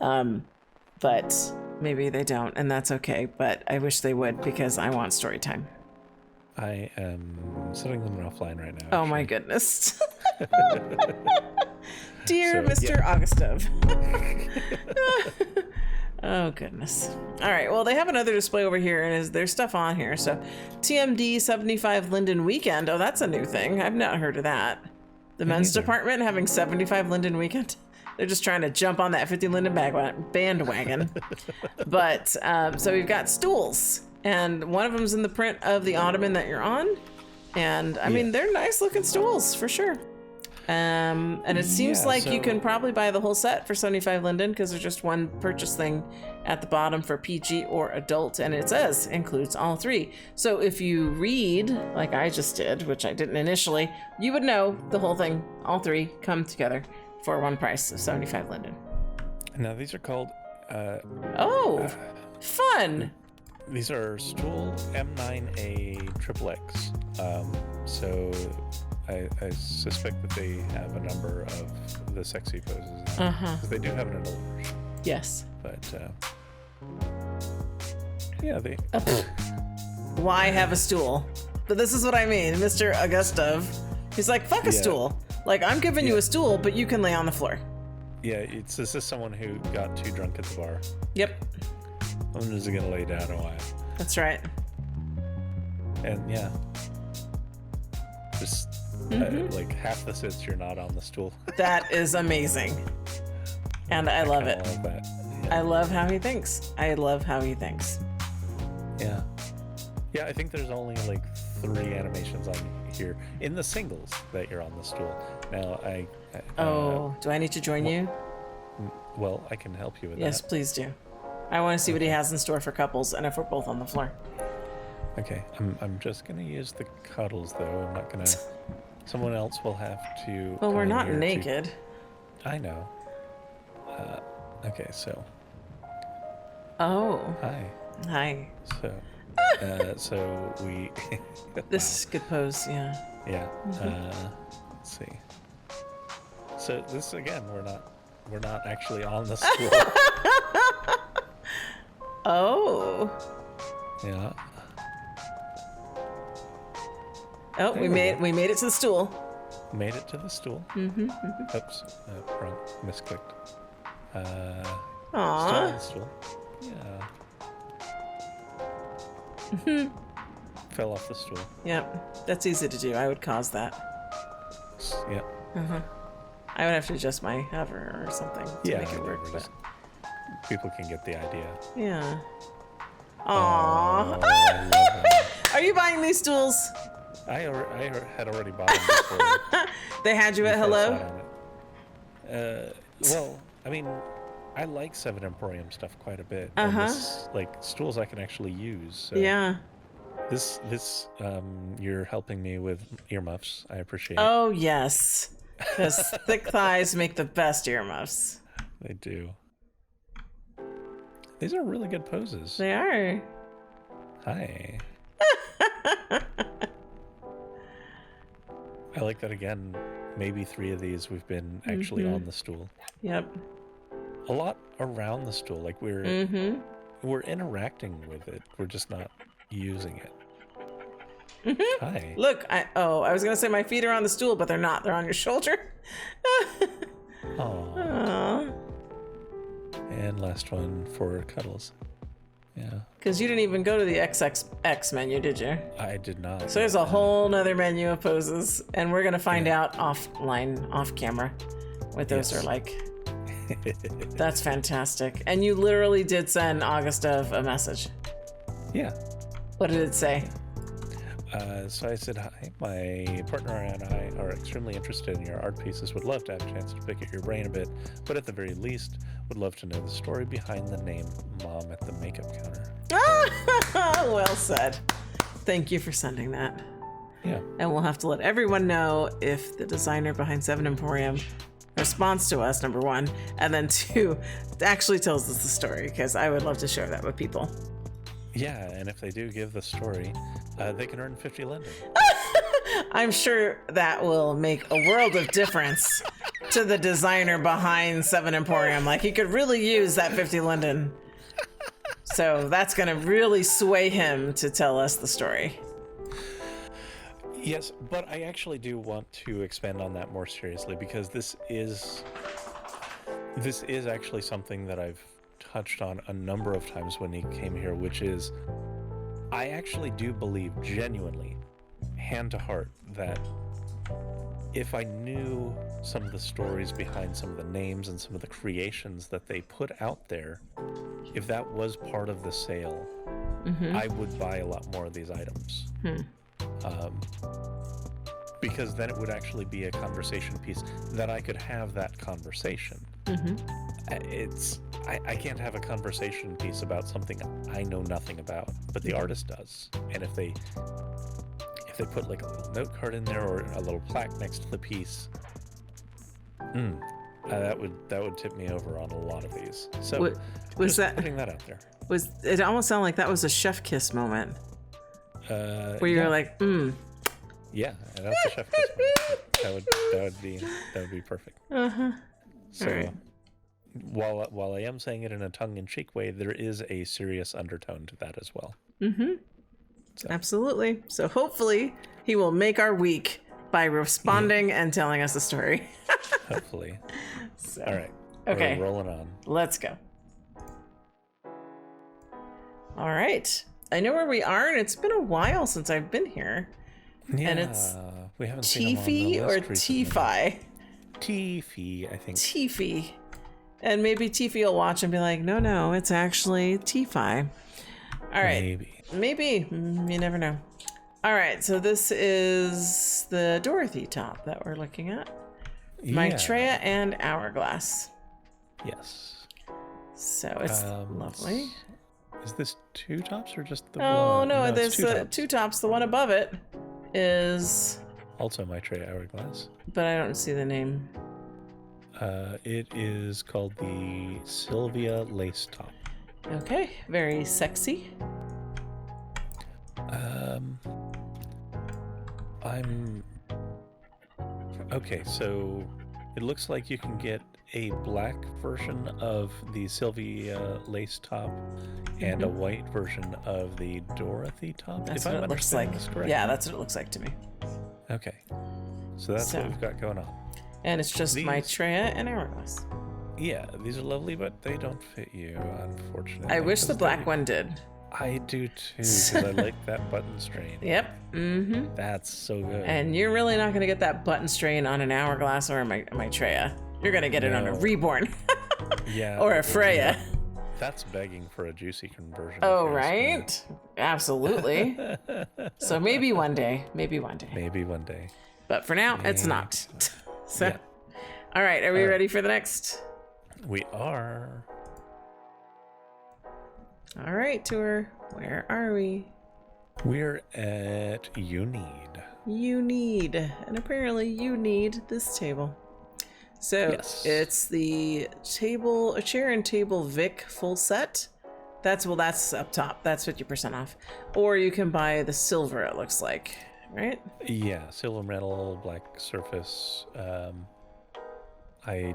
But maybe they don't, and that's okay. But I wish they would, because I want story time. I am setting them offline right now. Oh my goodness. Dear Mr. Augustov. Oh goodness. All right, well, they have another display over here, and there's stuff on here. So TMD 75 Linden Weekend. Oh, that's a new thing. I've not heard of that. The men's department having 75 Linden Weekend. They're just trying to jump on that 50 Linden bandwagon. But so we've got stools, and one of them's in the print of the ottoman that you're on. And I mean, they're nice looking stools for sure. And it seems like you can probably buy the whole set for 75 Linden, because there's just one purchase thing at the bottom for PG or adult, and it says includes all three. So if you read like I just did, which I didn't initially, you would know the whole thing, all three come together for one price of 75 Linden. Now these are called fun. These are stool M9A XXX. So I suspect that they have a number of the sexy poses. Because they do have an adult version. Yes. But they. Why have a stool? But this is what I mean, Mr. Augustov. He's like, fuck a stool. Like, I'm giving you a stool, but you can lay on the floor. Yeah, this is someone who got too drunk at the bar. Yep. I'm just gonna lay down a while. That's right. And just like half the sits you're not on the stool. That is amazing. And I love it. Love that. Yeah. I love how he thinks. Yeah. Yeah, I think there's only like 3 animations on here in the singles that you're on the stool. Now do I need to join you? Well, I can help you with that. Yes, please do. I want to see what he has in store for couples, and if we're both on the floor. Okay, I'm just gonna use the cuddles though. I'm not gonna. Someone else will have to. Well, we're not naked. I know. Okay, so. Oh. Hi. Hi. So. So we. This is a good pose, yeah. Yeah. Let's see. So this again, we're not actually on the stool. Oh. Yeah. Oh, we made it to the stool. Made it to the stool. Oops, wrong, misclicked. Still on the stool. Yeah. Fell off the stool. Yep, that's easy to do. I would cause that. Yep. I would have to adjust my hover or something to make it work. But... people can get the idea. Yeah. Aww. Oh, I love that. Are you buying these stools? I had already bought them before. They had you at Hello? Well, I mean, I like 7 Emporium stuff quite a bit. And this, like, stools I can actually use. So Yeah. This you're helping me with earmuffs. I appreciate it. Oh, yes. Because thick thighs make the best earmuffs. They do. These are really good poses. They are. Hi. I like that again. Maybe 3 of these we've been actually on the stool. Yep. A lot around the stool. Like we're interacting with it. We're just not using it. Hi. Look, I was gonna say my feet are on the stool, but they're not. They're on your shoulder. Aww. And last one for cuddles. Yeah. Because you didn't even go to the XXX menu, did you? I did not. So there's a whole nother menu of poses, and we're gonna find out offline, off camera, what those are like. That's fantastic. And you literally did send Augusta a message. Yeah. What did it say? So I said, hi, my partner and I are extremely interested in your art pieces. Would love to have a chance to pick at your brain a bit, but at the very least, would love to know the story behind the name Mom at the Makeup Counter. Well said. Thank you for sending that. Yeah. And we'll have to let everyone know if the designer behind 7 Emporium responds to us, number 1, and then 2, actually tells us the story, because I would love to share that with people. Yeah, and if they do give the story, they can earn 50 Linden. I'm sure that will make a world of difference to the designer behind 7 Emporium. Like, he could really use that 50 Linden. So that's going to really sway him to tell us the story. Yes, but I actually do want to expand on that more seriously, because this is actually something that I've touched on a number of times when he came here, which is I actually do believe genuinely, hand to heart, that if I knew some of the stories behind some of the names and some of the creations that they put out there, if that was part of the sale, I would buy a lot more of these items. Because then it would actually be a conversation piece that I could have that conversation. I can't have a conversation piece about something I know nothing about, but the artist does. And if they put like a little note card in there or a little plaque next to the piece, that would tip me over on a lot of these. So was that putting that out there? It almost sounded like that was a chef kiss moment, where you were like, Yeah, that's a chef kiss moment. That would be perfect. So. Right. While I am saying it in a tongue-in-cheek way, there is a serious undertone to that as well. So. Absolutely. So hopefully he will make our week by responding and telling us a story. Hopefully. So, all right. Okay. We're rolling on. Let's go. All right. I know where we are, and it's been a while since I've been here. Yeah, and it's we haven't seen him on the Tiffy or list recently. Tifi? Tiffy, I think. Tiffy. And maybe Tiffy will watch and be like, no, it's actually Tifi. All right. Maybe. You never know. All right. So this is the Dorothy top that we're looking at. Yeah. Maitreya and Hourglass. Yes. So it's lovely. Is this 2 tops or just the Oh, one? no, there's there's 2 tops. The one above it is... Also Maitreya Hourglass. But I don't see the name. It is called the Sylvia Lace Top. Okay, very sexy. I'm okay. So it looks like you can get a black version of the Sylvia lace top and a white version of the Dorothy top. That's what it looks like. Yeah, that's what it looks like to me. Okay, so that's what we've got going on. And it's just Maitreya and Hourglass. Yeah, these are lovely, but they don't fit you, unfortunately. I wish the black one did. I do too, because I like that button strain. Yep. Mm-hmm. That's so good. And you're really not going to get that button strain on an Hourglass or a Maitreya. You're going to get it on a Reborn. Yeah. Or a Freya. That's begging for a juicy conversion. Oh, right? Absolutely. So maybe one day. Maybe one day. Maybe one day. But for now, it's not. So, yeah. All right. Are we ready for the next? We are. All right, Tour. Where are we? We're at YouNeed. YouNeed. And apparently you need this table. So it's the table, a chair and table Vic full set. That's up top. That's 50% off. Or you can buy the silver, it looks like, right? Yeah, silver metal, black surface. I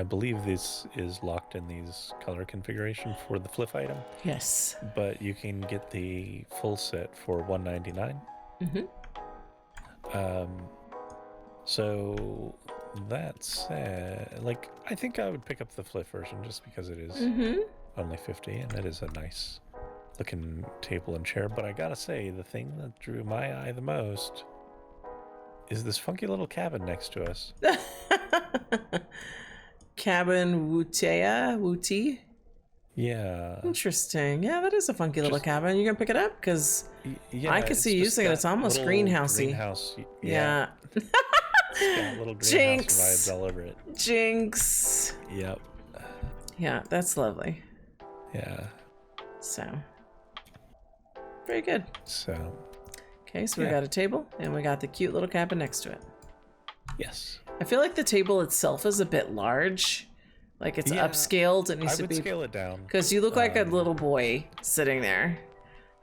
believe this is locked in these color configuration for the flip item. Yes. But you can get the full set for $199. So that said, like, I think I would pick up the flip version just because it is only $50, and it is a nice looking table and chair. But I gotta say, the thing that drew my eye the most is this funky little cabin next to us. Cabin Wuti? Yeah. Interesting. Yeah, that is a funky little cabin. You gonna pick it up? Because I could see using it. It's almost greenhousey. Greenhouse. Yeah. It's got little greenhouse vibes all over it. Jinx. Yep. Yeah, that's lovely. Yeah. So. Very good. So. Okay, so we got a table, and we got the cute little cabin next to it. Yes. I feel like the table itself is a bit large. Like it's upscaled. It needs to be. I would scale it down. Because you look like a little boy sitting there.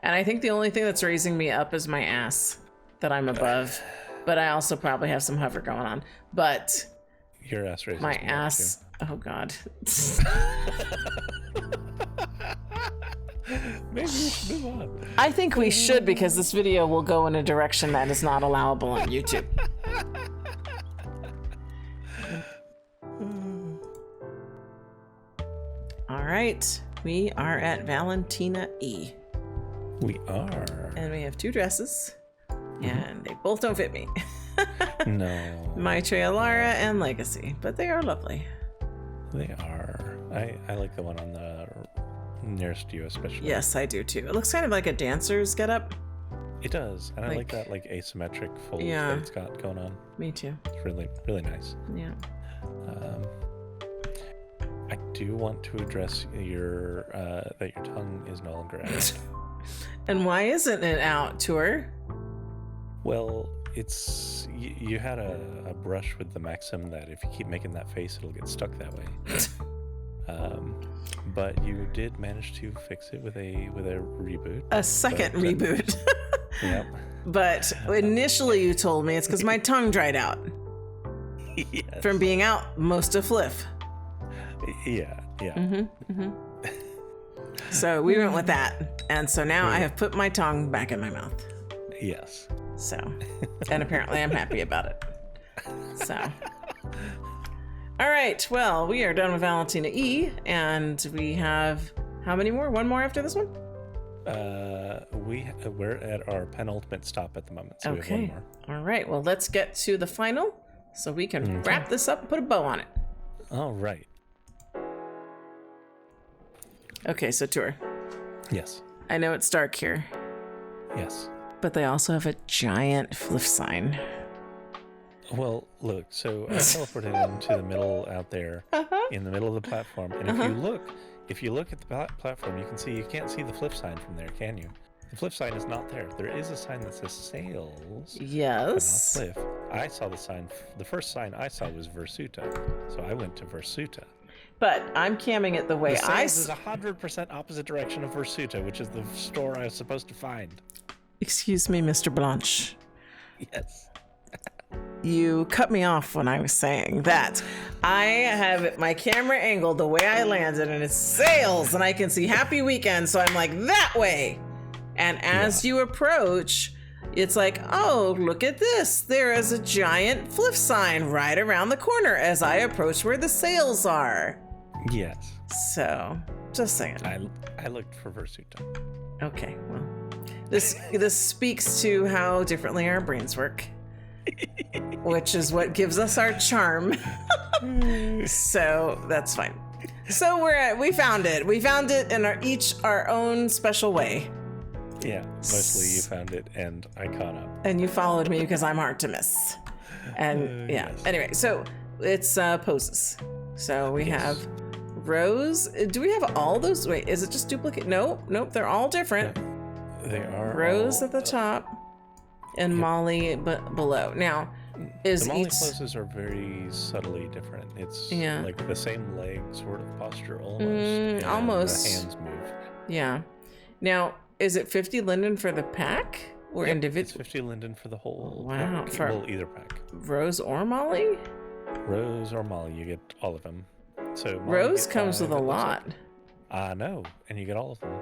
And I think the only thing that's raising me up is my ass that I'm above. But I also probably have some hover going on. But your ass raises my ass. Oh God. Maybe we should move on. I think we should, because this video will go in a direction that is not allowable on YouTube. All right, we are at Valentina E. We are. And we have two dresses, and they both don't fit me. No. Maitreya Lara and Legacy, but they are lovely. They are. I like the one on the nearest you especially. Yes, I do too. It looks kind of like a dancer's getup. It does, and I like that like asymmetric fold that it's got going on. Me too. It's really, really nice. Yeah. I do want to address your that your tongue is no longer out. And why isn't it out, Tour? Well, it's you had a brush with the Maxim that if you keep making that face, it'll get stuck that way. But you did manage to fix it with a reboot. A second reboot. Yep. But initially you told me it's because my tongue dried out. Yes. From being out most of Fliff. Yeah. So we went with that. And so now I have put my tongue back in my mouth. Yes. So, and apparently I'm happy about it. So. All right, well, we are done with Valentina E, and we have how many more? One more after this one? We're at our penultimate stop at the moment, so we have one more. All right, well, let's get to the final so we can wrap this up and put a bow on it. All right. Okay, so Tour. Yes. I know it's dark here. Yes. But they also have a giant Fliff sign. Well, look, so I teleported into the middle out there, in the middle of the platform, and if you look at the platform, you can see you can't see the flip sign from there, can you? The flip sign is not there. There is a sign that says sales. Yes. But not flip. I saw the sign. The first sign I saw was Versuta, so I went to Versuta. But I'm camming it the way the sales is 100% opposite direction of Versuta, which is the store I was supposed to find. Excuse me, Mr. Blanche. Yes. You cut me off when I was saying that. I have my camera angled the way I landed, and it's sales, and I can see happy weekend, so I'm like, that way. And as you approach, it's like, oh, look at this. There is a giant flip sign right around the corner as I approach where the sales are. Yes. So, just saying. I looked for Versuta. Okay, well, this speaks to how differently our brains work, which is what gives us our charm. So that's fine. So we found it. We found it in our own special way. Yeah, mostly you found it, and I caught up. And you followed me because I'm hard to miss. And Yes. Anyway, so it's poses. So we have Rose. Do we have all those? Wait, is it just duplicate? Nope, they're all different. They are Rose all, at the top and Molly below. Now, is the Molly each poses are very subtly different. It's Yeah. like the same leg sort of posture almost. And almost. The hands move. Yeah. Now, is it 50 linden for the pack or It's individual? 50 linden for the whole Wow, pack. for- Well, either pack. Rose or Molly? Rose or Molly, you get all of them. So Molly, Rose you get comes 5, with a it looks lot. like. No, and you get all of them.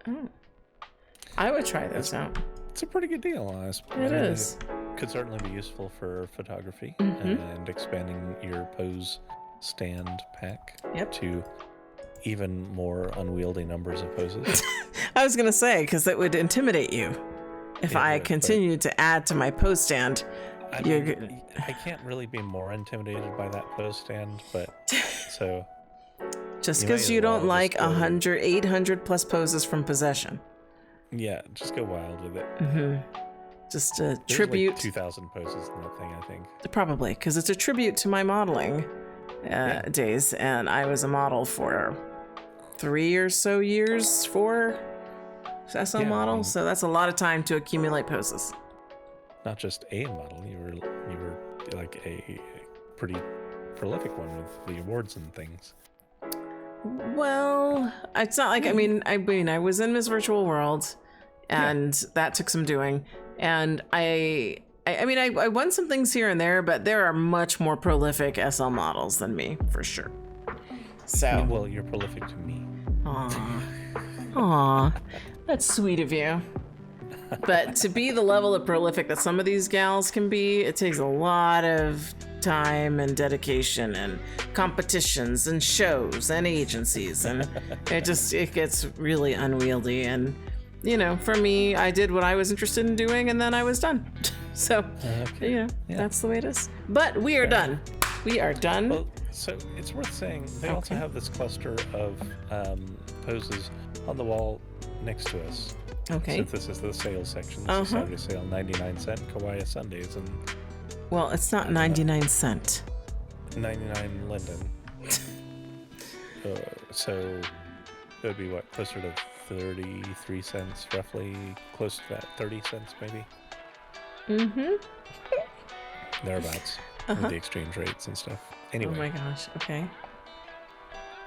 Oh. I would try this out. It's a pretty good deal, honestly. It is. Could certainly be useful for photography Mhm. and expanding your pose stand pack Yep. to even more unwieldy numbers of poses. I was going to say, because it would intimidate you if It I would, but- continued to add to my pose stand. I You're mean, I can't really be more intimidated by that pose stand, but so Just You may because as you well don't just like go- 800 plus poses from possession. yeah, just go wild with it. Just a There's tribute. like 2,000 poses in that thing, I think. Probably, because it's a tribute to my modeling days, and I was a model for 3 or so years for SL Yeah, model, I mean- so that's a lot of time to accumulate poses. Not just a model, you were like a pretty prolific one with the awards and things. Well, it's not like I mean I was in Miss Virtual World, and that took some doing, and I won some things here and there, but there are much more prolific SL models than me for sure. So, Well, you're prolific to me. aw, that's sweet of you. But to be the level of prolific that some of these gals can be, it takes a lot of time and dedication and competitions and shows and agencies, and it gets really unwieldy. And for me, I did what I was interested in doing, and then I was done. So that's the way it is. But we are done. We are done. Well, so it's worth saying they also have this cluster of poses on the wall next to us. Okay. Since this is the sales section, this is Saturday sale, 99-cent Kawaii Sundays, and Well, it's not 99 cents. 99 linden. So it would be what, closer to 33 cents, roughly, close to that, 30 cents maybe, thereabouts, with the exchange rates and stuff. Anyway, Oh my gosh. Okay.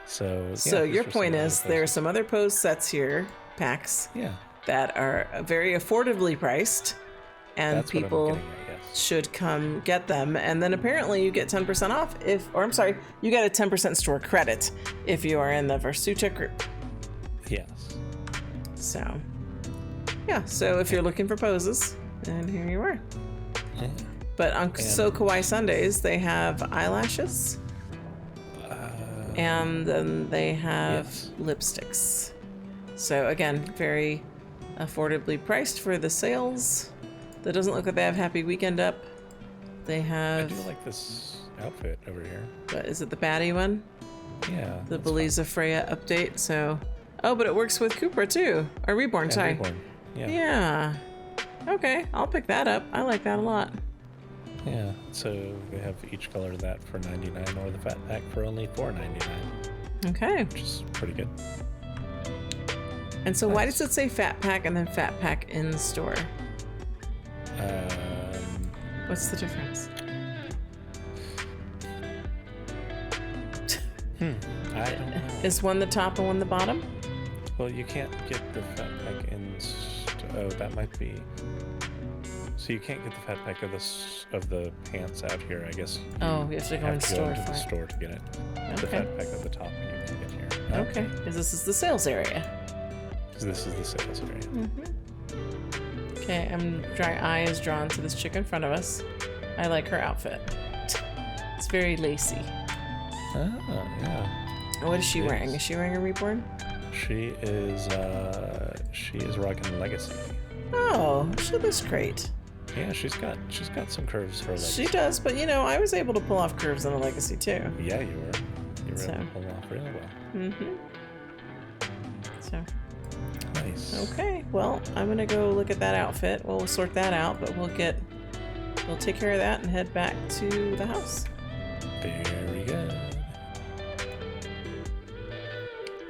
so So these your are some point other is there are poses. some other pose sets here, packs, Yeah, that are very affordably priced, and that's what I'm people getting at, yes. should come get them. And then apparently you get 10% off you get a 10% store credit if you are in the Versuta group. Yes. So, yeah. So if you're looking for poses, and here you are. Yeah. But on So Kawaii Sundays, they have eyelashes, and then they have lipsticks. So again, very affordably priced for the sales. That doesn't look like they have Happy Weekend up. They I have, do like this outfit over here. what, is it the baddie one? Yeah. The that's fine. Belleza Freya update. So, oh, but it works with Cooper too, or Reborn. And Sorry. Reborn. Yeah. Yeah. Okay, I'll pick that up. I like that a lot. Yeah. So they have each color of that for 99, or the fat pack for only $4.99, Okay. which is pretty good. And so why Nice. does it say Fat Pack and then Fat Pack in store? What's the difference? I don't know. Is one the top and one the bottom? Well, you can't get the fat pack in. Oh, that might be. So you can't get the fat pack of the pants out here, I guess. You have to go in store to the store to get it. Okay. The fat pack at the top you can get here. Okay, because this is the sales area. This is the sales area. Mm-hmm. Okay, my eye is drawn to this chick in front of us. I like her outfit. It's very lacy. Oh, yeah. What is she wearing? Is she wearing a Reborn? She is rocking Legacy. Oh, she looks great. Yeah, she's got some curves for Legacy. She does, but I was able to pull off curves on a Legacy too. Yeah, you were. You were able to pull off really well. Mm-hmm. So. Nice. Okay, well, I'm gonna go look at that outfit. We'll sort that out, but we'll take care of that and head back to the house. Very good.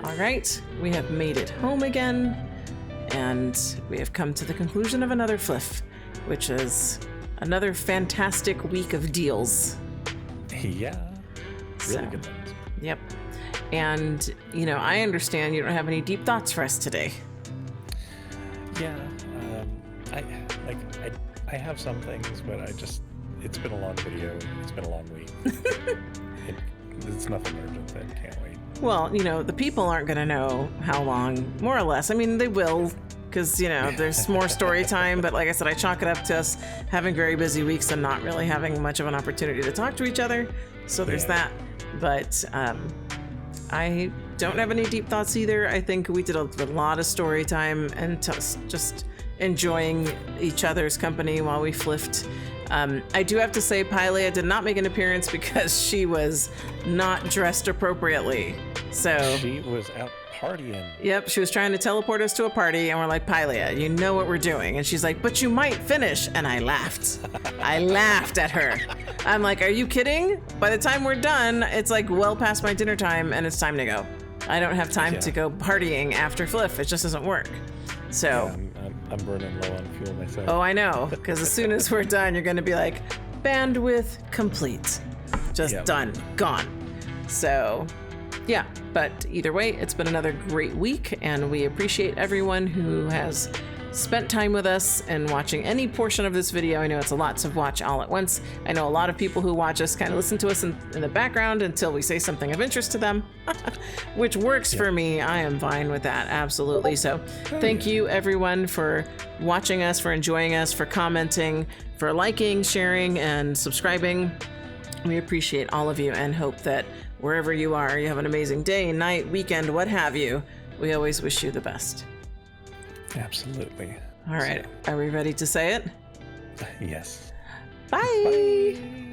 All right, we have made it home again, and we have come to the conclusion of another FLF, which is another fantastic week of deals. Yeah, really good ones. Yep. And, I understand you don't have any deep thoughts for us today. Yeah, I have some things, but it's been a long video. It's been a long week. It's nothing urgent that can't wait. Well, the people aren't going to know how long, more or less. I mean, they will, because, there's more story time. But like I said, I chalk it up to us having very busy weeks and not really having much of an opportunity to talk to each other. So there's that. But I don't have any deep thoughts either. I think we did a lot of story time and just enjoying each other's company while we flipped. I do have to say Pilea did not make an appearance because she was not dressed appropriately. So she was out partying. Yep, she was trying to teleport us to a party, and we're like, Pilea, you know what we're doing. And she's like, but you might finish. And I laughed. I laughed at her. I'm like, are you kidding? By the time we're done, it's like well past my dinner time, and it's time to go. I don't have time to go partying after FLF. It just doesn't work. So yeah, I'm burning low on fuel myself. Oh, I know, because as soon as we're done, you're going to be like, bandwidth complete. Just done, gone. So, yeah, but either way, it's been another great week, and we appreciate everyone who has spent time with us and watching any portion of this video. I know it's a lot to watch all at once. I know a lot of people who watch us kind of listen to us in the background until we say something of interest to them, which works for me. I am fine with that, absolutely. So thank you everyone for watching us, for enjoying us, for commenting, for liking, sharing, and subscribing. We appreciate all of you and hope that wherever you are, you have an amazing day, night, weekend, what have you. We always wish you the best. Absolutely. All right. Are we ready to say it? Yes. Bye. Bye.